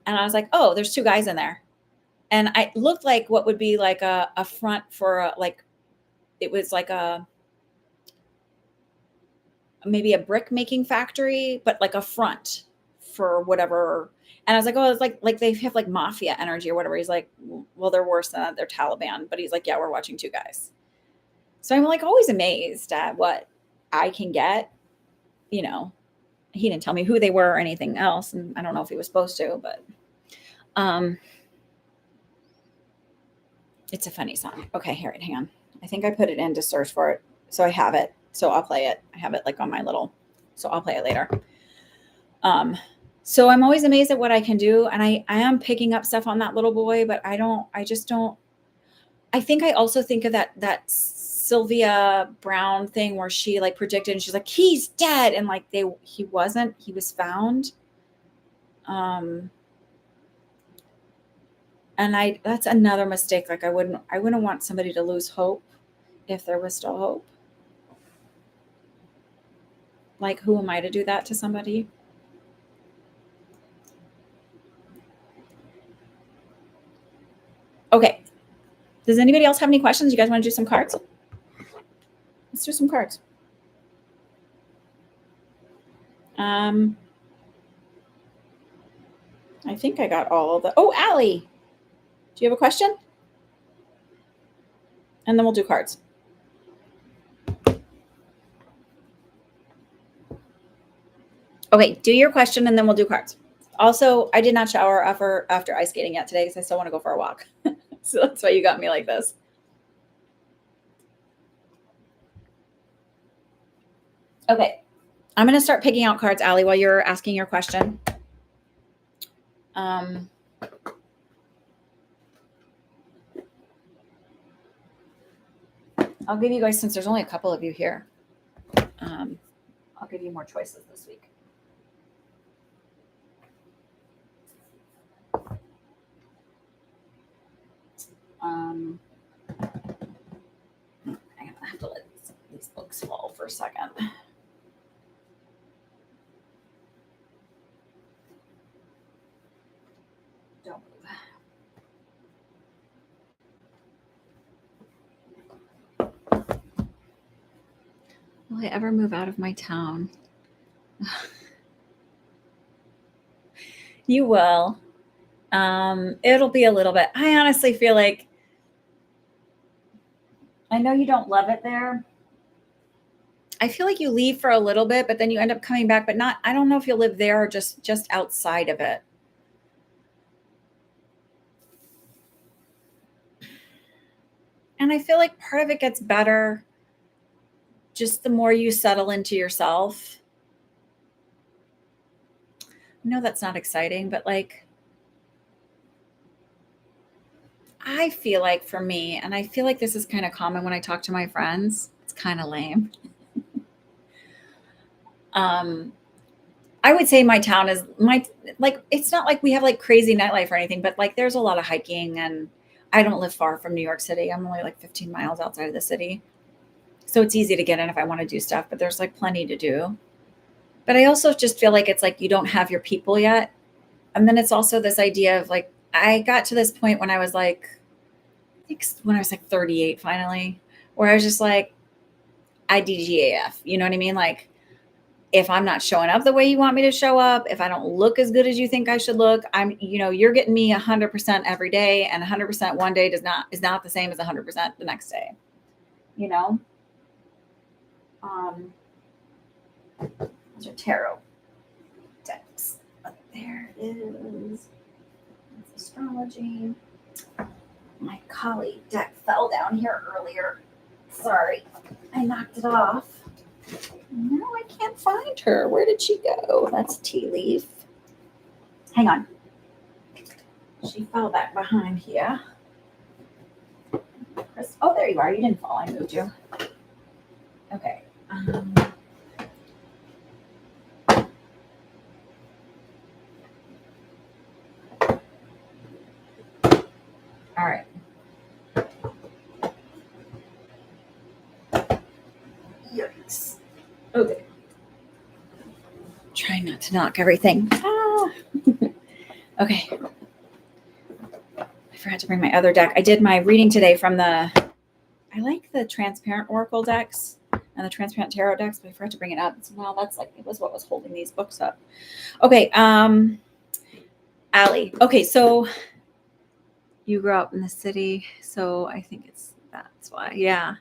And I was like, oh, there's 2 guys in there. And I looked like what would be like a front for it was like maybe a brick making factory, but like a front for whatever. And I was like, oh, it's like they have like mafia energy or whatever. He's like, well, they're worse than that. They're Taliban. But he's like, yeah, we're watching 2 guys. So I'm like always amazed at what I can get. You know, he didn't tell me who they were or anything else. And I don't know if he was supposed to, but it's a funny song. Okay, here, hang on. I think I put it in to search for it. So I have it. So I'll play it. I have it like on my little, so I'll play it later. So I'm always amazed at what I can do. And I am picking up stuff on that little boy, but I just don't, I think I also think of that Sylvia Brown thing where she like predicted and she's like, he's dead. And like he wasn't, he was found. And that's another mistake. Like I wouldn't want somebody to lose hope if there was still hope. Like, who am I to do that to somebody? Okay. Does anybody else have any questions? You guys want to do some cards? Let's do some cards. I think I got all of the, oh, Allie, do you have a question? And then we'll do cards. Okay, do your question and then we'll do cards. Also, I did not shower after ice skating yet today because I still want to go for a walk. So that's why you got me like this. Okay, I'm going to start picking out cards, Allie, while you're asking your question. I'll give you guys, since there's only a couple of you here, I'll give you more choices this week. I have to let these books fall for a second. Don't move. Will I ever move out of my town? You will. It'll be a little bit. I honestly feel like, I know you don't love it there. I feel like you leave for a little bit, but then you end up coming back, but not, I don't know if you'll live there or just outside of it. And I feel like part of it gets better just the more you settle into yourself. No, that's not exciting, but like, I feel like for me, and I feel like this is kind of common when I talk to my friends, it's kind of lame. I would say my town is like, it's not like we have like crazy nightlife or anything, but like there's a lot of hiking, and I don't live far from New York City. I'm only like 15 miles outside of the city. So it's easy to get in if I want to do stuff, but there's like plenty to do. But I also just feel like it's like you don't have your people yet. And then it's also this idea of like, I got to this point when I was like, I think when I was like 38 finally, where I was just like, IDGAF, you know what I mean? Like, if I'm not showing up the way you want me to show up, if I don't look as good as you think I should look, you're getting me 100% every day, and 100% one day is not the same as 100% the next day, you know? Those are tarot decks. But there is astrology. My colleague deck fell down here earlier. Sorry, I knocked it off. No, I can't find her. Where did she go? That's Tea Leaf. Hang on. She fell back behind here. Oh, there you are. You didn't fall. I moved you. Okay. All right. Yikes. Okay. Try not to knock everything. Ah. Okay. I forgot to bring my other deck. I did my reading today from I like the transparent oracle decks and the transparent tarot decks, but I forgot to bring it up. Well, that's like, it was what was holding these books up. Okay. Allie. Okay. So you grew up in the city. So I think that's why. Yeah.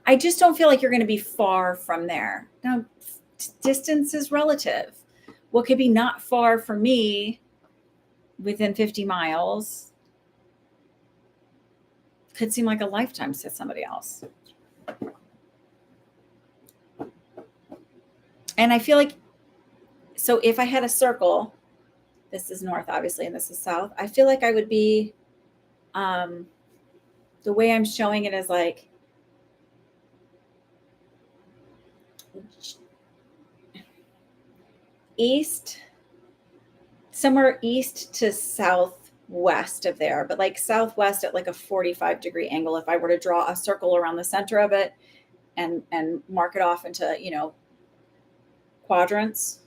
I just don't feel like you're going to be far from there. Now, distance is relative. What could be not far from me within 50 miles could seem like a lifetime to somebody else. And I feel like, so if I had a circle, this is north, obviously, and this is south, I feel like I would be, the way I'm showing it is like, somewhere east to southwest of there, but like southwest at like a 45-degree angle. If I were to draw a circle around the center of it and mark it off into, quadrants.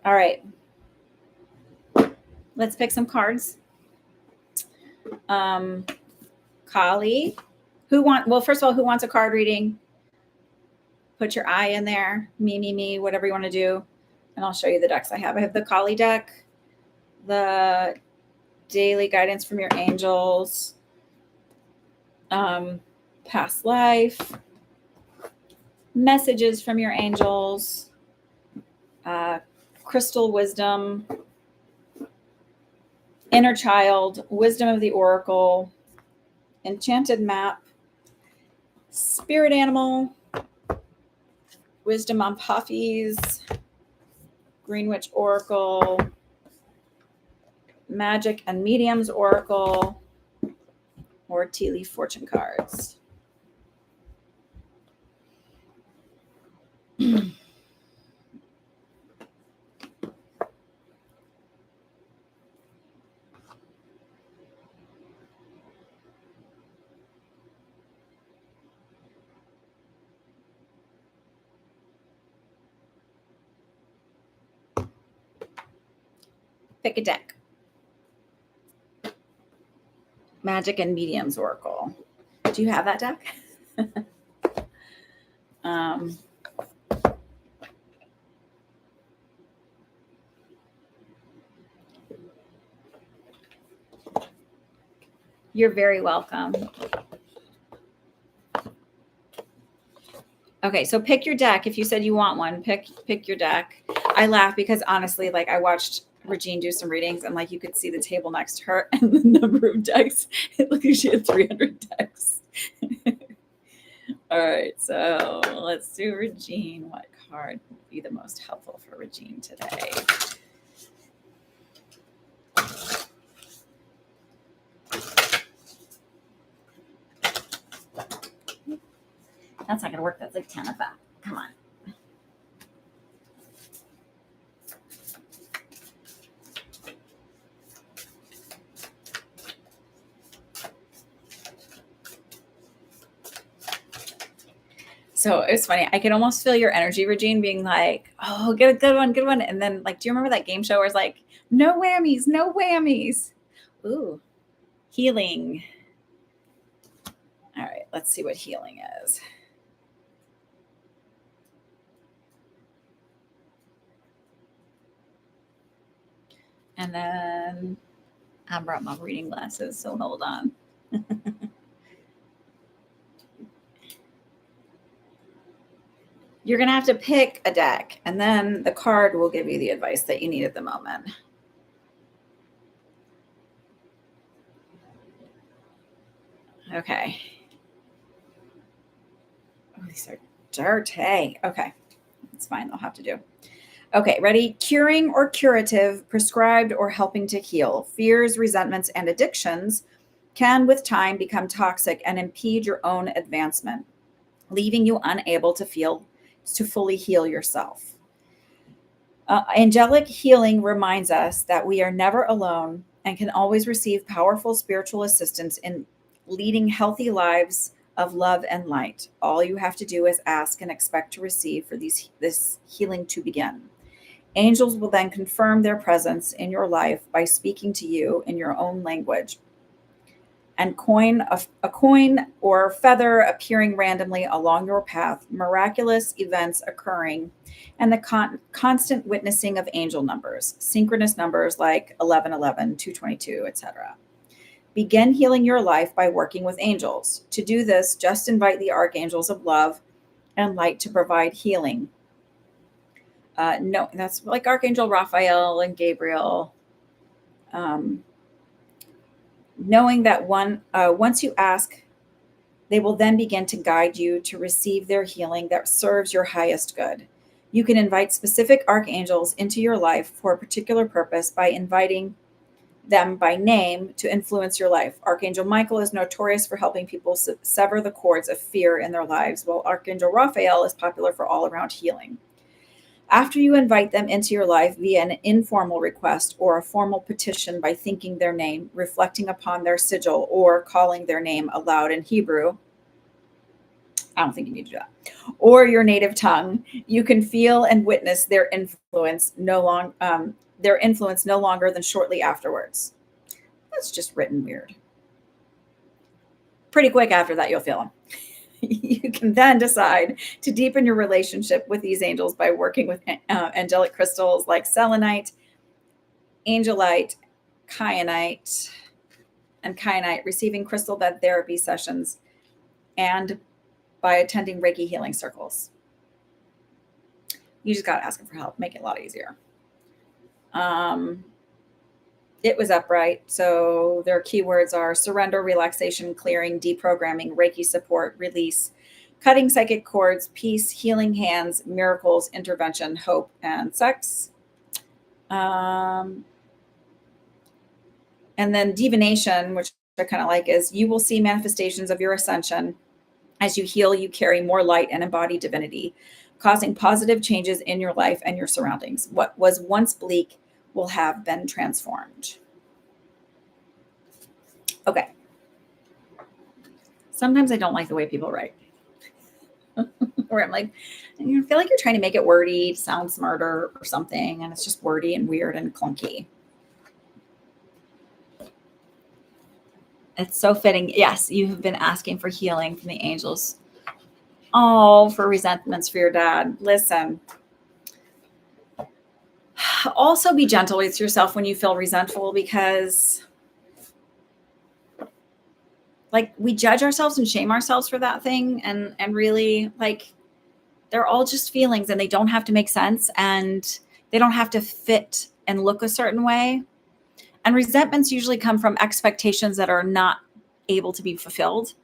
All right. Let's pick some cards. Kali, first of all, who wants a card reading? Put your eye in there, me, whatever you want to do. And I'll show you the decks I have. I have the Kali deck, the daily guidance from your angels, past life, messages from your angels, crystal wisdom, inner child, wisdom of the oracle, enchanted map, spirit animal, wisdom on puffies, Greenwich Oracle, Magic and Mediums Oracle, or Tea Leaf Fortune cards. Pick a deck. Magic and Mediums Oracle. Do you have that deck? You're very welcome. Okay, so pick your deck. If you said you want one, pick your deck. I laugh because honestly, like I watched Regine do some readings and like you could see the table next to her and the number of decks. It looked like she had 300 decks. All right, so let's do Regine. What card would be the most helpful for Regine today? That's not going to work. That's like 10 of that. Come on. So it's funny. I can almost feel your energy, Regine, being like, oh, get a good one, good one. And then like, do you remember that game show where it's like, no whammies, no whammies? Ooh, healing. All right, let's see what healing is. And then I brought my reading glasses, so hold on. You're going to have to pick a deck, and then the card will give you the advice that you need at the moment. Okay. Oh, these are dirty. Okay. It's fine. They'll have to do. Okay, ready? Curing or curative, prescribed or helping to heal. Fears, resentments, and addictions can, with time, become toxic and impede your own advancement, leaving you unable to fully heal yourself. Angelic healing reminds us that we are never alone and can always receive powerful spiritual assistance in leading healthy lives of love and light. All you have to do is ask and expect to receive for this healing to begin. Angels will then confirm their presence in your life by speaking to you in your own language. And a coin or feather appearing randomly along your path, miraculous events occurring, and the constant witnessing of angel numbers, synchronous numbers like 1111, 222, etc. Begin healing your life by working with angels. To do this, just invite the archangels of love and light to provide healing. No, that's like Archangel Raphael and Gabriel. Knowing that once you ask, they will then begin to guide you to receive their healing that serves your highest good. You can invite specific archangels into your life for a particular purpose by inviting them by name to influence your life. Archangel Michael is notorious for helping people sever the cords of fear in their lives, while Archangel Raphael is popular for all-around healing. After you invite them into your life via an informal request or a formal petition by thinking their name, reflecting upon their sigil, or calling their name aloud in Hebrew, I don't think you need to do that, or your native tongue, you can feel and witness their influence no longer than shortly afterwards. That's just written weird. Pretty quick after that, you'll feel them. You can then decide to deepen your relationship with these angels by working with angelic crystals like selenite, angelite, kyanite, receiving crystal bed therapy sessions, and by attending Reiki healing circles. You just got to ask them for help. Make it a lot easier. It was upright. So their keywords are surrender, relaxation, clearing, deprogramming, Reiki support, release, cutting psychic cords, peace, healing hands, miracles, intervention, hope, and sex. And then divination, which I kind of like, is you will see manifestations of your ascension. As you heal, you carry more light and embody divinity, causing positive changes in your life and your surroundings. What was once bleak will have been transformed. Okay. Sometimes I don't like the way people write. Where I'm like, I feel like you're trying to make it wordy, sound smarter or something, and it's just wordy and weird and clunky. It's so fitting. Yes, you have been asking for healing from the angels. Oh, for resentments for your dad. Listen. Also be gentle with yourself when you feel resentful, because like we judge ourselves and shame ourselves for that thing, and really, like, they're all just feelings and they don't have to make sense and they don't have to fit and look a certain way. And resentments usually come from expectations that are not able to be fulfilled.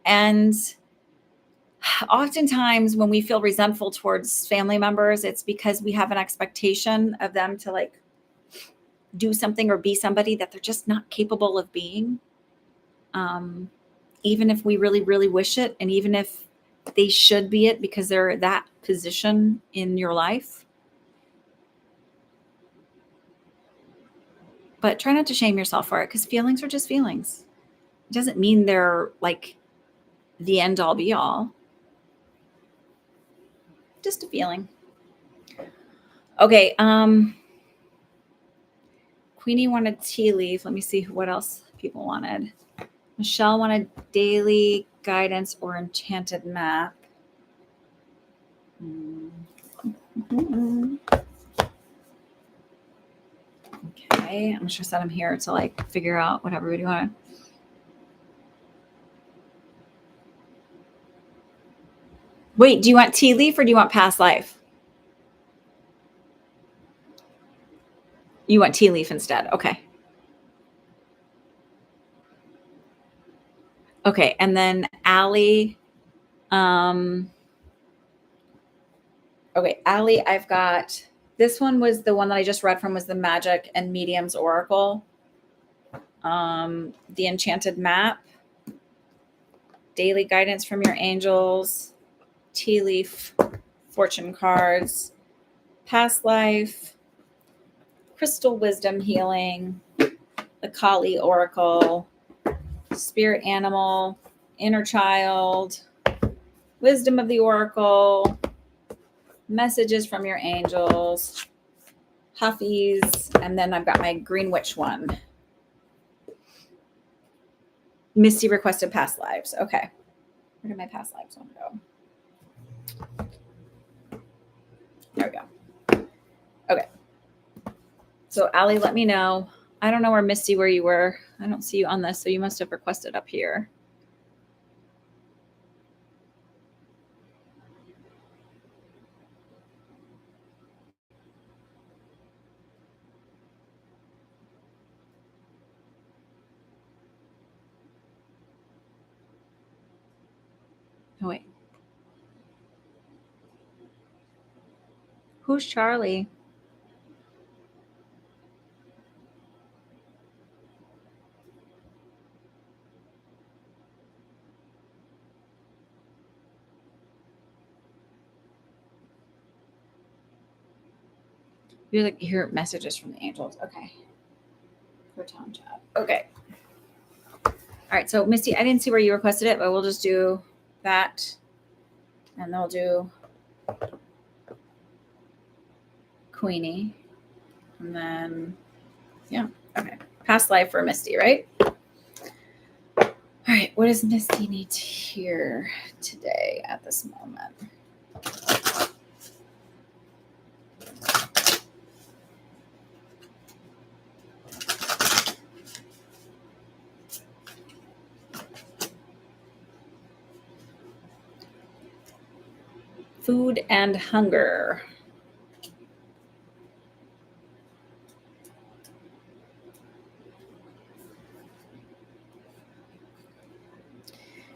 And oftentimes when we feel resentful towards family members, it's because we have an expectation of them to like do something or be somebody that they're just not capable of being. Even if we really, really wish it, and even if they should be it because they're that position in your life. But try not to shame yourself for it, because feelings are just feelings. It doesn't mean they're like the end all be all. Just a feeling. Okay. Queenie wanted tea leaf. Let me see what else people wanted. Michelle wanted daily guidance or enchanted map. Okay. I'm just set them here to like figure out what everybody wanted. Wait, do you want tea leaf or do you want past life? You want tea leaf instead. Okay. Okay. And then Allie. Okay, Allie, I've got, this one was the one that I just read from, was the Magic and Mediums Oracle. The Enchanted Map, daily guidance from your angels, tea leaf, fortune cards, past life, crystal wisdom healing, the Kali Oracle, spirit animal, inner child, wisdom of the Oracle, messages from your angels, Huffies, and then I've got my Green Witch one. Misty requested past lives. Okay. Where did my past lives one go? There we go. Okay. So Allie, let me know. I don't know where Misty, where you were. I don't see you on this, so you must have requested up here. Oh, wait. Who's Charlie? You like hear messages from the angels. Okay. Proton chat. Okay. All right. So Misty, I didn't see where you requested it, but we'll just do that. And they'll do Queenie. And then, yeah. Okay. Past life for Misty, right? All right. What does Misty need to hear today at this moment? Food and hunger.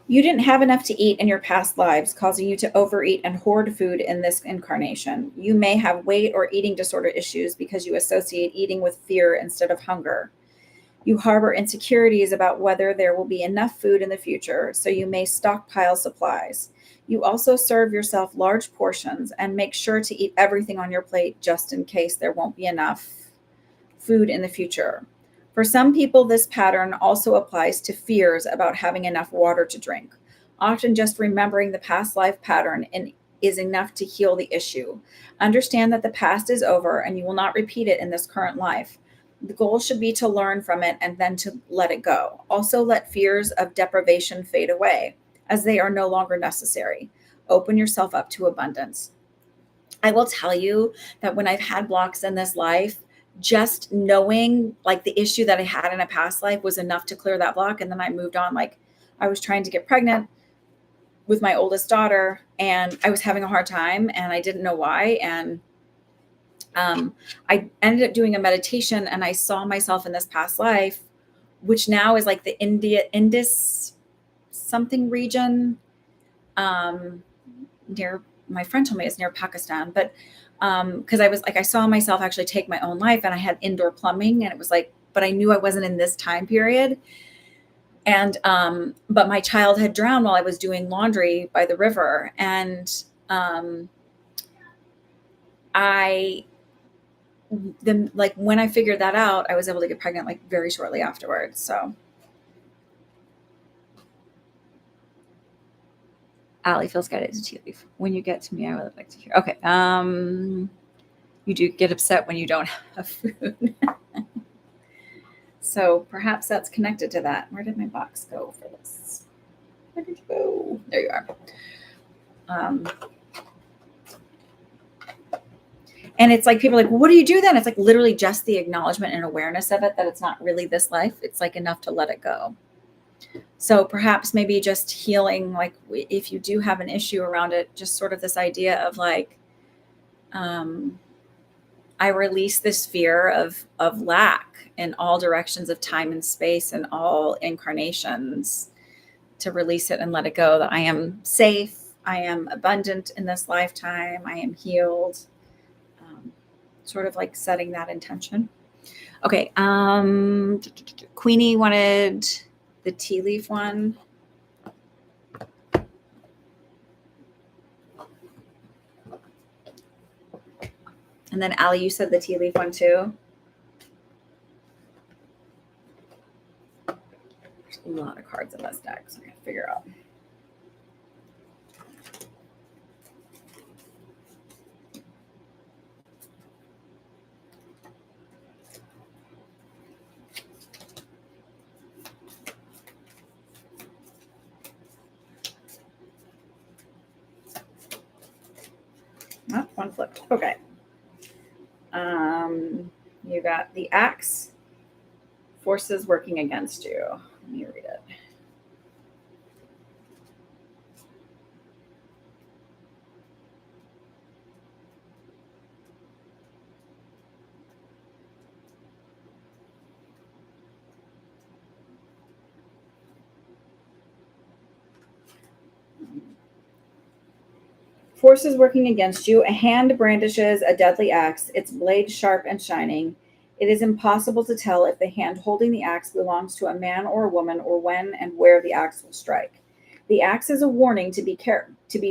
You didn't have enough to eat in your past lives, causing you to overeat and hoard food in this incarnation. You may have weight or eating disorder issues because you associate eating with fear instead of hunger. You harbor insecurities about whether there will be enough food in the future, so you may stockpile supplies. You also serve yourself large portions and make sure to eat everything on your plate just in case there won't be enough food in the future. For some people, this pattern also applies to fears about having enough water to drink. Often, just remembering the past life pattern is enough to heal the issue. Understand that the past is over and you will not repeat it in this current life. The goal should be to learn from it and then to let it go. Also, let fears of deprivation fade away, as they are no longer necessary. Open yourself up to abundance. I will tell you that when I've had blocks in this life, just knowing like the issue that I had in a past life was enough to clear that block. And then I moved on. Like I was trying to get pregnant with my oldest daughter and I was having a hard time and I didn't know why. And I ended up doing a meditation and I saw myself in this past life, which now is like the Indus something region, near, my friend told me it's near Pakistan, but because I was like, I saw myself actually take my own life and I had indoor plumbing and it was like, but I knew I wasn't in this time period. And, but my child had drowned while I was doing laundry by the river. And, I, then like when I figured that out, I was able to get pregnant like very shortly afterwards. So Allie feels guided to tea leaf. When you get to me, I would like to hear. Okay. You do get upset when you don't have food. So perhaps that's connected to that. Where did my box go for this? Where did you go? There you are. And it's like people are like, well, what do you do then? It's like literally just the acknowledgement and awareness of it, that it's not really this life. It's like enough to let it go. So perhaps maybe just healing, like if you do have an issue around it, just sort of this idea of like, I release this fear of lack in all directions of time and space and all incarnations, to release it and let it go, that I am safe, I am abundant in this lifetime, I am healed. Sort of like setting that intention. Okay. Queenie wanted the tea leaf one. And then Allie, you said the tea leaf one too. There's a lot of cards in this deck, so I gotta figure out. Oh, one flipped. Okay. You got the axe, forces working against you. Let me read it. Forces working against you. A hand brandishes a deadly axe, its blade sharp and shining. It is impossible to tell if the hand holding the axe belongs to a man or a woman, or when and where the axe will strike. The axe is a warning to be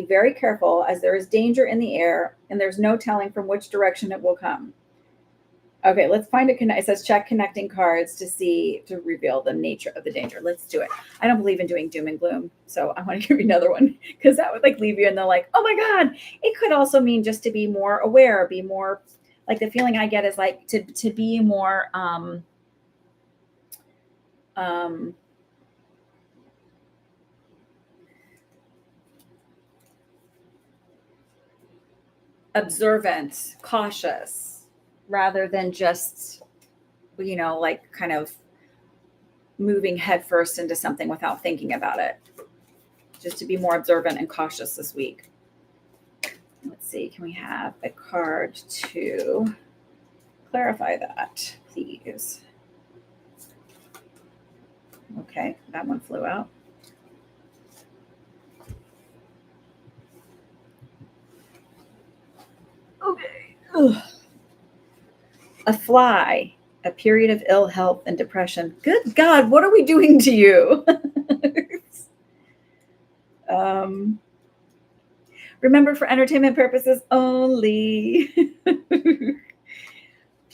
very careful, as there is danger in the air and there's no telling from which direction it will come. Okay, let's find it. It says check connecting cards to reveal the nature of the danger. Let's do it. I don't believe in doing doom and gloom, so I want to give you another one, because that would like leave you in the like, oh my God. It could also mean just to be more aware, be more, like the feeling I get is like to be more observant, cautious, rather than just, like kind of moving headfirst into something without thinking about it. Just to be more observant and cautious this week. Let's see, can we have a card to clarify that, please? Okay, that one flew out. Okay. Ugh. A fly, a period of ill health and depression. Good God, what are we doing to you? Remember, for entertainment purposes only.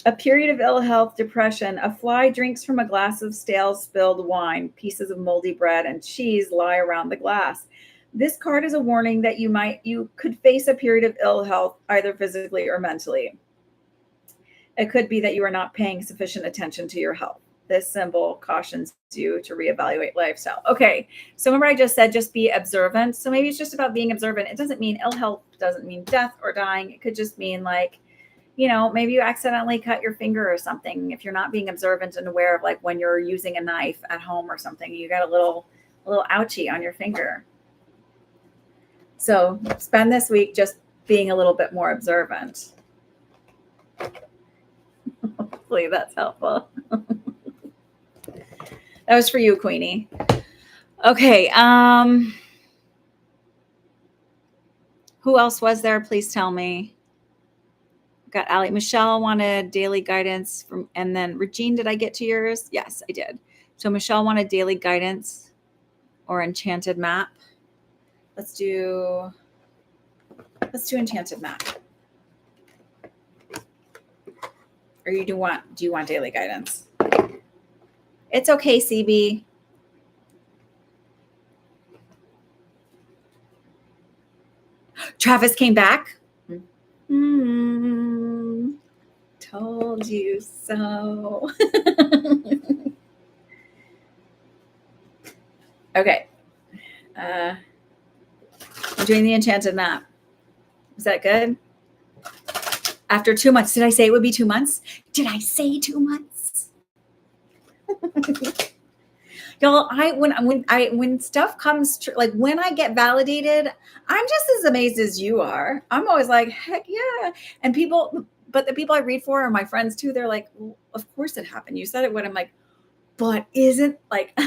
A period of ill health, depression. A fly drinks from a glass of stale, spilled wine. Pieces of moldy bread and cheese lie around the glass. This card is a warning that you could face a period of ill health, either physically or mentally. It could be that you are not paying sufficient attention to your health. This symbol cautions you to reevaluate lifestyle. Okay, so remember I just said just be observant. So maybe it's just about being observant. It doesn't mean ill health, doesn't mean death or dying. It could just mean like, maybe you accidentally cut your finger or something. If you're not being observant and aware of like when you're using a knife at home or something, you got a little ouchie on your finger. So spend this week just being a little bit more observant. Hopefully that's helpful. That was for you, Queenie. Okay. Who else was there? Please tell me. Got Allie. Michelle wanted daily guidance from, and then Regine, did I get to yours? Yes, I did. So Michelle wanted daily guidance or enchanted map. Let's do enchanted map. Or do you want daily guidance? It's okay, CB. Travis came back. Told you so. Okay. I'm doing the enchanted map. Is that good? After 2 months. Did I say it would be 2 months? Did I say 2 months? Y'all, when stuff comes like when I get validated, I'm just as amazed as you are. I'm always like, heck yeah. And but the people I read for are my friends too. They're like, well, of course it happened. You said it when I'm like, but isn't like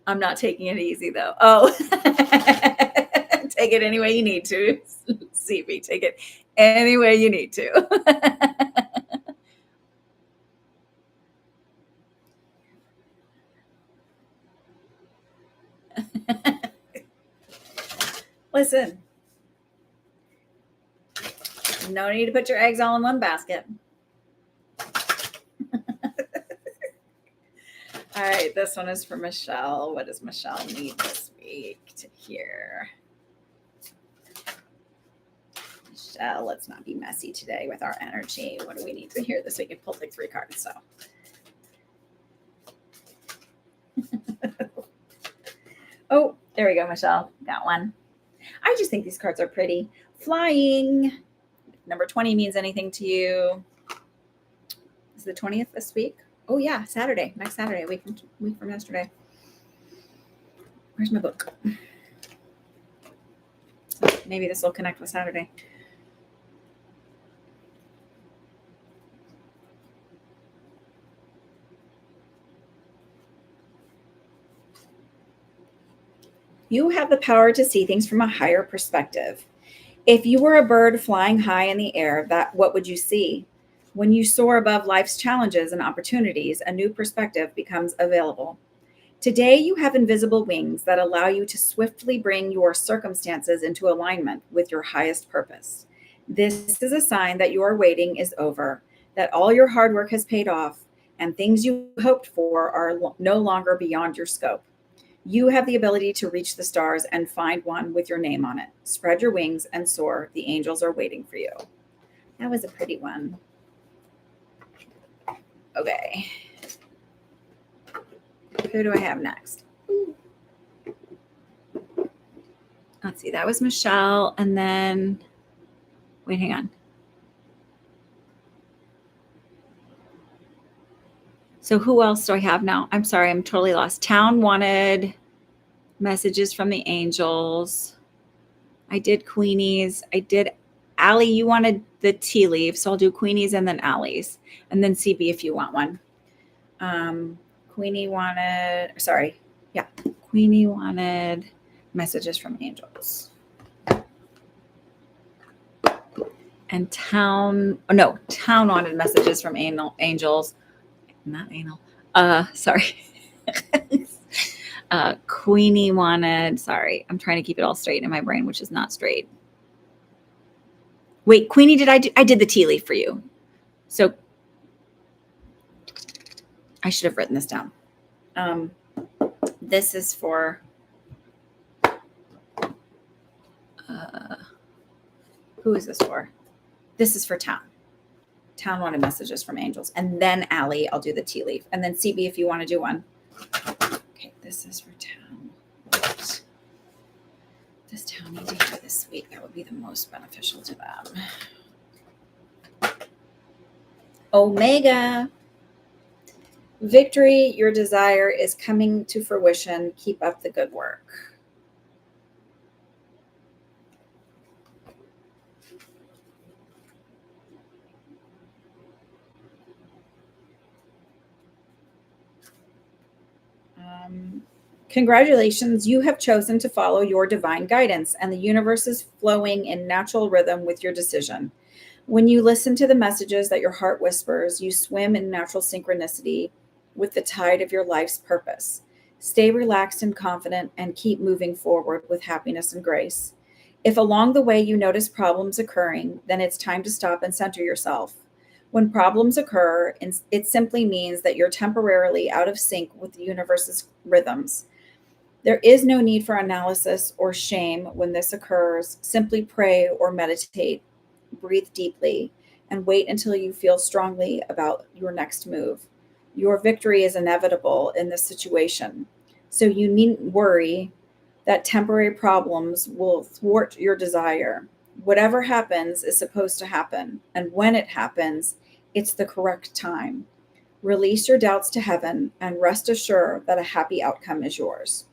I'm not taking it easy though. Oh, take it any way you need to. CB, take it any way you need to. Listen, no need to put your eggs all in one basket. All right, this one is for Michelle. What does Michelle need this week to hear? Michelle, let's not be messy today with our energy. What do we need to hear this week? I pulled like 3 cards, so. Oh, there we go, Michelle. Got one. I just think these cards are pretty. Flying. Number 20 means anything to you. Is the 20th this week? Oh yeah, Saturday. Next Saturday, a week from yesterday. Where's my book? Maybe this will connect with Saturday. You have the power to see things from a higher perspective. If you were a bird flying high in the air, what would you see? When you soar above life's challenges and opportunities, a new perspective becomes available. Today, you have invisible wings that allow you to swiftly bring your circumstances into alignment with your highest purpose. This is a sign that your waiting is over, that all your hard work has paid off, and things you hoped for are no longer beyond your scope. You have the ability to reach the stars and find one with your name on it. Spread your wings and soar. The angels are waiting for you. That was a pretty one. Okay. Who do I have next? Let's see. That was Michelle. And then, wait, hang on. So who else do I have now? I'm sorry. I'm totally lost. Town wanted messages from the angels. I did Queenie's. I did Allie. You wanted the tea leaves. So I'll do Queenie's and then Allie's. And then CB if you want one. Queenie wanted messages from angels. And town wanted messages from angels, not anal. Sorry. Queenie wanted, sorry, I'm trying to keep it all straight in my brain, which is not straight. Wait, Queenie, I did the tea leaf for you. So I should have written this down. This is for who is this for? This is for town. Town wanted messages from angels. And then Allie, I'll do the tea leaf. And then CB, if you want to do one. Okay, this is for town. What does town need to hear this week? That would be the most beneficial to them. Omega. Victory, your desire is coming to fruition. Keep up the good work. Congratulations, you have chosen to follow your divine guidance, and the universe is flowing in natural rhythm with your decision. When you listen to the messages that your heart whispers, you swim in natural synchronicity with the tide of your life's purpose. Stay relaxed and confident and keep moving forward with happiness and grace. If along the way you notice problems occurring, then it's time to stop and center yourself. When problems occur, it simply means that you're temporarily out of sync with the universe's rhythms. There is no need for analysis or shame when this occurs. Simply pray or meditate, breathe deeply, and wait until you feel strongly about your next move. Your victory is inevitable in this situation, so you needn't worry that temporary problems will thwart your desire. Whatever happens is supposed to happen, and when it happens, it's the correct time. Release your doubts to heaven and rest assured that a happy outcome is yours.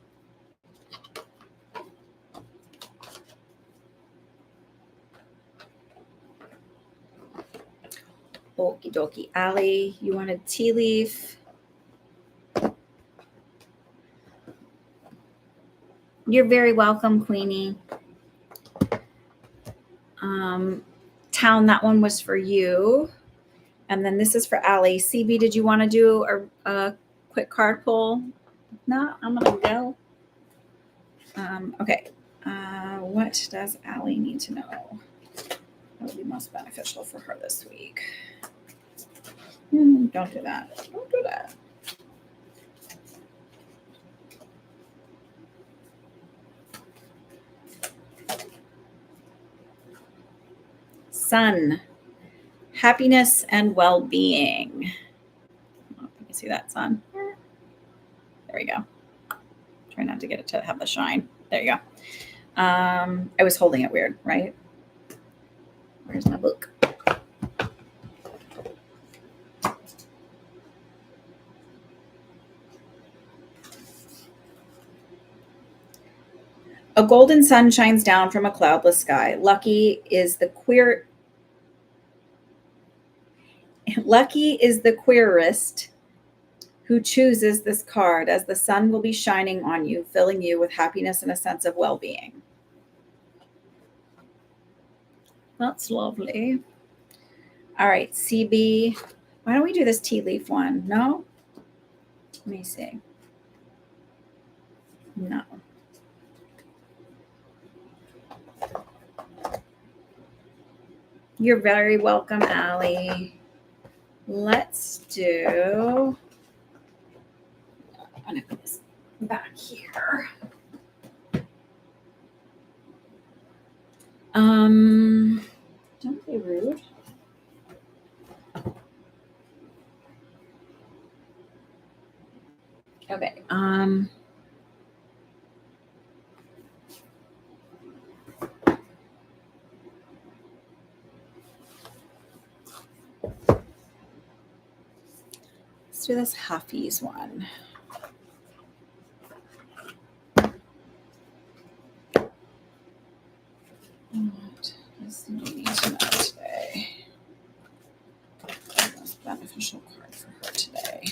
Okie dokie. Allie, you wanted tea leaf? You're very welcome, Queenie. Town, that one was for you. And then this is for Allie. CB, did you want to do a quick card pull? No, I'm going to go. Okay. What does Allie need to know? That would be most beneficial for her this week. Don't do that. Don't do that. Sun, happiness and well-being. Oh, you can see that, sun. There we go. Try not to get it to have the shine. There you go. I was holding it weird, right? Where's my book? A golden sun shines down from a cloudless sky. Lucky is the queerest who chooses this card, as the sun will be shining on you, filling you with happiness and a sense of well-being. That's lovely. All right, CB. Why don't we do this tea leaf one? No? Let me see. No. You're very welcome, Allie. Let's do... I'm going to put this back here. Don't be rude. Okay. Let's do this Hafiz one. What does he need to know today? The most beneficial card for her today.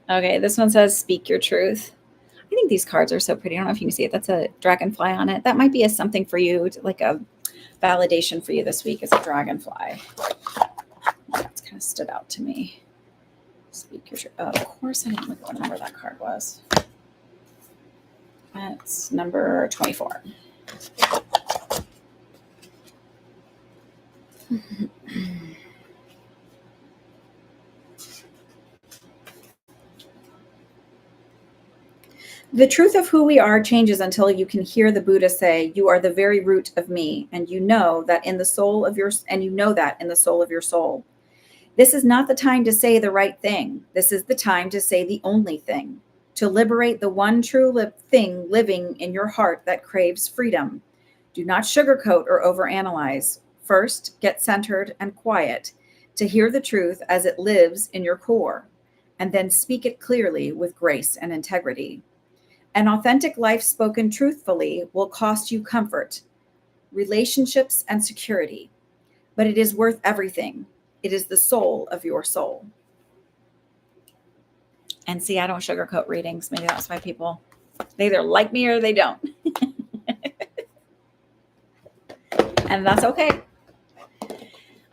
Okay, this one says speak your truth. I think these cards are so pretty. I don't know if you can see it. That's a dragonfly on it. That might be something for you, like a validation for you this week is a dragonfly. That's kind of stood out to me. Speak your truth. Oh, of course, I didn't look at what number that card was. That's number 24. The truth of who we are changes until you can hear the Buddha say, "You are the very root of me," and you know that in the soul of your soul. This is not the time to say the right thing. This is the time to say the only thing. To liberate the one true thing living in your heart that craves freedom. Do not sugarcoat or overanalyze. First, get centered and quiet to hear the truth as it lives in your core, and then speak it clearly with grace and integrity. An authentic life spoken truthfully will cost you comfort, relationships, and security, but it is worth everything. It is the soul of your soul. And see, I don't sugarcoat readings. Maybe that's why people, they either like me or they don't. And that's okay.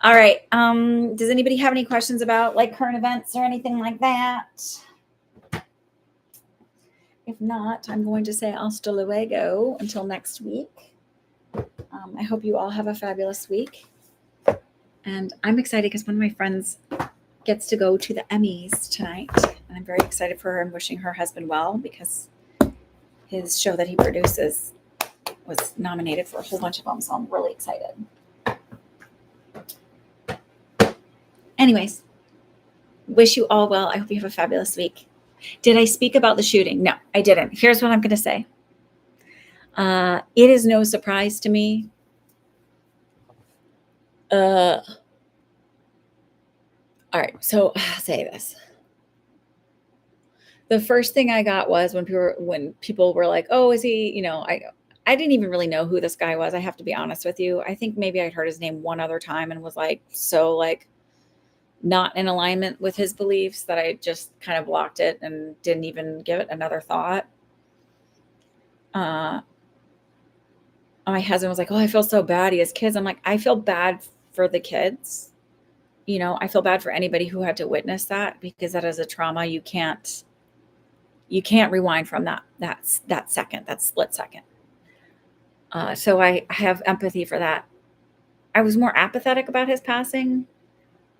All right. Does anybody have any questions about like current events or anything like that? If not, I'm going to say hasta luego until next week. I hope you all have a fabulous week. And I'm excited because one of my friends gets to go to the Emmys tonight. And I'm very excited for her and wishing her husband well because his show that he produces was nominated for a whole bunch of them. So I'm really excited. Anyways, wish you all well. I hope you have a fabulous week. Did I speak about the shooting? No, I didn't. Here's what I'm going to say. It is no surprise to me. All right, so I'll say this. The first thing I got was when people were like, "Oh, is he?" You know, I didn't even really know who this guy was. I have to be honest with you. I think maybe I'd heard his name one other time and was like, so like not in alignment with his beliefs that I just kind of blocked it and didn't even give it another thought. My husband was like, "Oh, I feel so bad. He has kids." I'm like, I feel bad for the kids. You know, I feel bad for anybody who had to witness that because that is a trauma you can't rewind from that second, that split second. So I have empathy for that. I was more apathetic about his passing.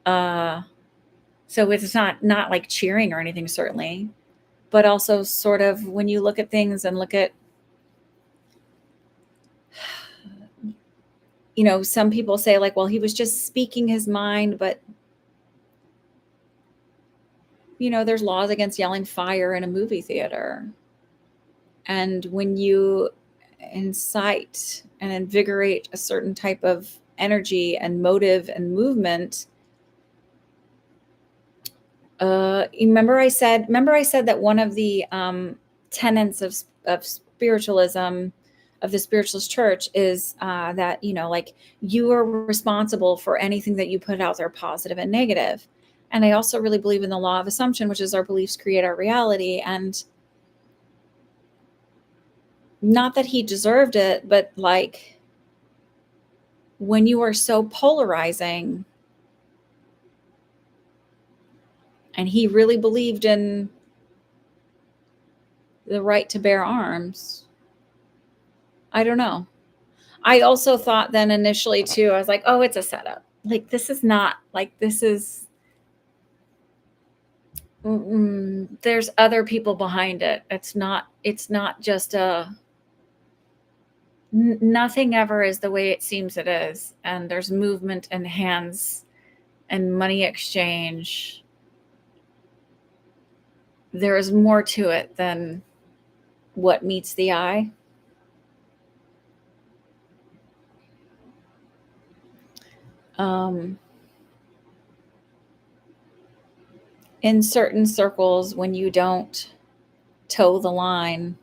So it's not like cheering or anything, certainly, but also sort of when you look at things and look at, you know, some people say like, well, he was just speaking his mind, but you know, there's laws against yelling fire in a movie theater. And when you incite and invigorate a certain type of energy and motive and movement, remember I said that one of the tenets of spiritualism, of the spiritualist church, is that, you know, like you are responsible for anything that you put out there, positive and negative. And I also really believe in the law of assumption, which is our beliefs create our reality. And not that he deserved it, but like when you are so polarizing, and he really believed in the right to bear arms. I don't know. I also thought then initially too, I was like, oh, it's a setup. Like, this is not like, this is, there's other people behind it. It's not just nothing ever is the way it seems it is. And there's movement and hands and money exchange. There is more to it than what meets the eye. In certain circles, when you don't toe the line,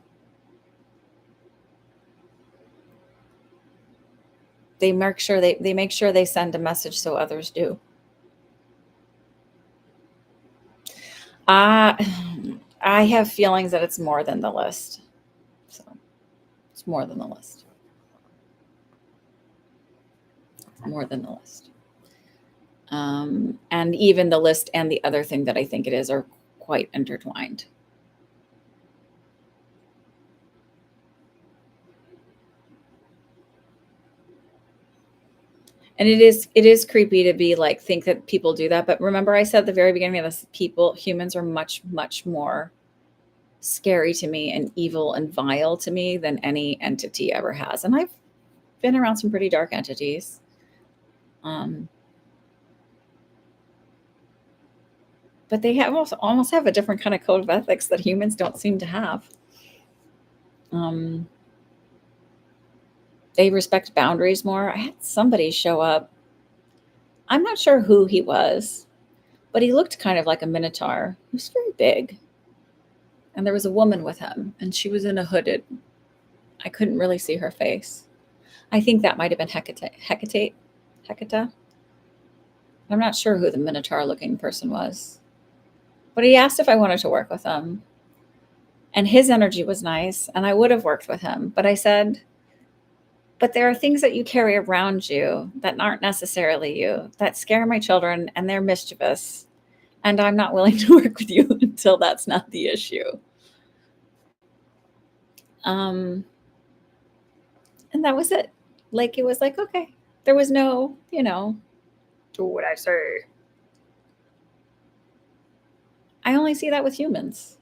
they make sure they send a message so others do. I have feelings that it's more than the list. So it's more than the list. More than the list. And even the list and the other thing that I think it is are quite intertwined. And it is creepy to be like, think that people do that. But remember, I said at the very beginning of this, humans are much, much more scary to me and evil and vile to me than any entity ever has. And I've been around some pretty dark entities. But they have also almost have a different kind of code of ethics that humans don't seem to have. They respect boundaries more. I had somebody show up. I'm not sure who he was, but he looked kind of like a minotaur. He was very big. And there was a woman with him, and she was in a hooded. I couldn't really see her face. I think that might have been Hecate. I'm not sure who the minotaur looking person was. But he asked if I wanted to work with him. And his energy was nice, and I would have worked with him. But I said, but there are things that you carry around you that aren't necessarily you, that scare my children, and they're mischievous. And I'm not willing to work with you until that's not the issue. And that was it. Like, it was like, okay. There was no, do what I say. I only see that with humans.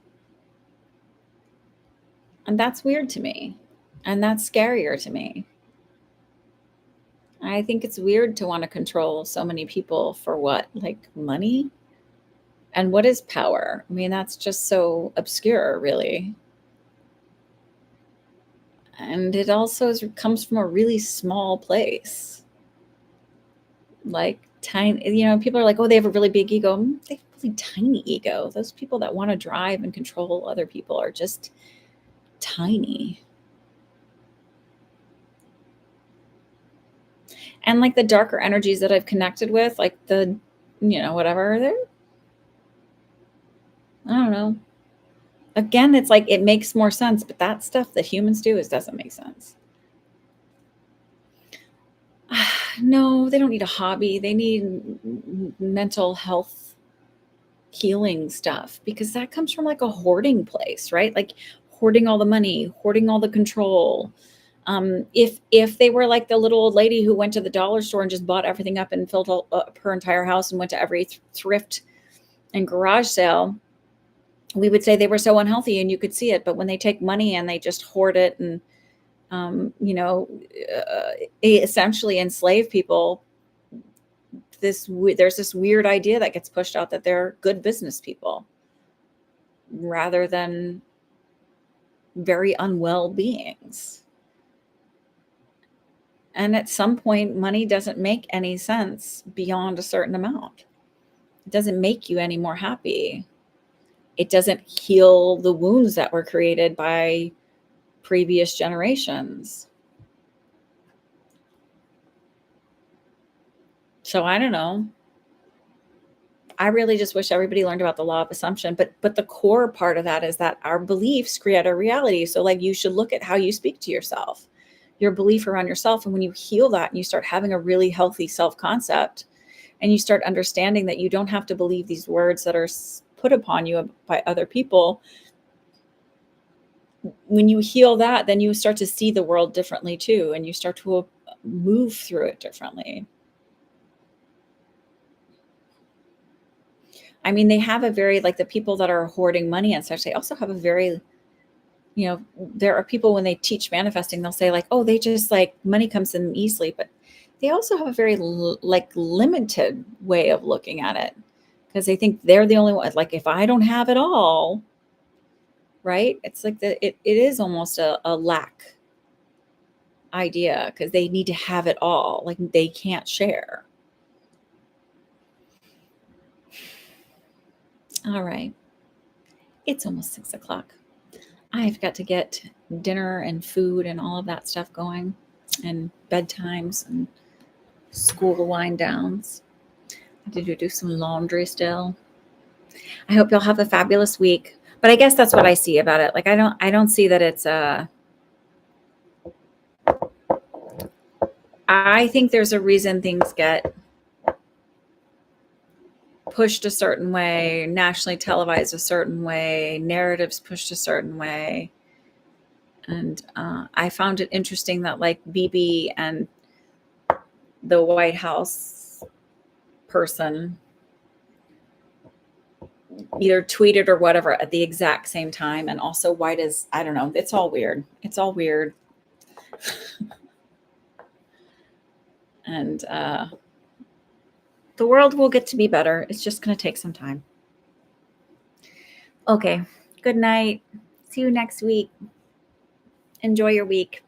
And that's weird to me. And that's scarier to me. I think it's weird to want to control so many people for what? Like money? And what is power? I mean, that's just so obscure, really. And it also comes from a really small place. Like tiny, people are like, oh, they have a really big ego. They have a really tiny ego. Those people that want to drive and control other people are just tiny. And like the darker energies that I've connected with, like the, whatever, I don't know. Again, it's like it makes more sense, but that stuff that humans do doesn't make sense. No, they don't need a hobby. They need mental health healing stuff, because that comes from like a hoarding place, right? Like hoarding all the money, hoarding all the control. If they were like the little old lady who went to the dollar store and just bought everything up and filled up her entire house and went to every thrift and garage sale, we would say they were so unhealthy and you could see it. But when they take money and they just hoard it and, essentially enslave people, there's this weird idea that gets pushed out that they're good business people rather than very unwell beings. And at some point, money doesn't make any sense beyond a certain amount. It doesn't make you any more happy. It doesn't heal the wounds that were created by previous generations. So I don't know. I really just wish everybody learned about the law of assumption. But the core part of that is that our beliefs create our reality. So like you should look at how you speak to yourself, your belief around yourself. And when you heal that and you start having a really healthy self-concept and you start understanding that you don't have to believe these words that are put upon you by other people, when you heal that, then you start to see the world differently too. And you start to move through it differently. I mean, they have a very, like the people that are hoarding money and such, they also have a very, there are people when they teach manifesting, they'll say like, oh, they just like money comes to them easily. But they also have a very limited way of looking at it, because they think they're the only one. Like if I don't have it all, right? It's like it is almost a lack idea, because they need to have it all. Like they can't share. All right. It's almost 6:00. I've got to get dinner and food and all of that stuff going, and bedtimes and school wind downs. I have to do some laundry still. I hope you'll have a fabulous week. But I guess that's what I see about it. Like I don't see that it's I think there's a reason things get pushed a certain way, nationally televised a certain way, narratives pushed a certain way. And I found it interesting that like Bibi and the White House person either tweeted or whatever at the exact same time. And also white is, I don't know, it's all weird. It's all weird. And the world will get to be better. It's just going to take some time. Okay. Good night. See you next week. Enjoy your week.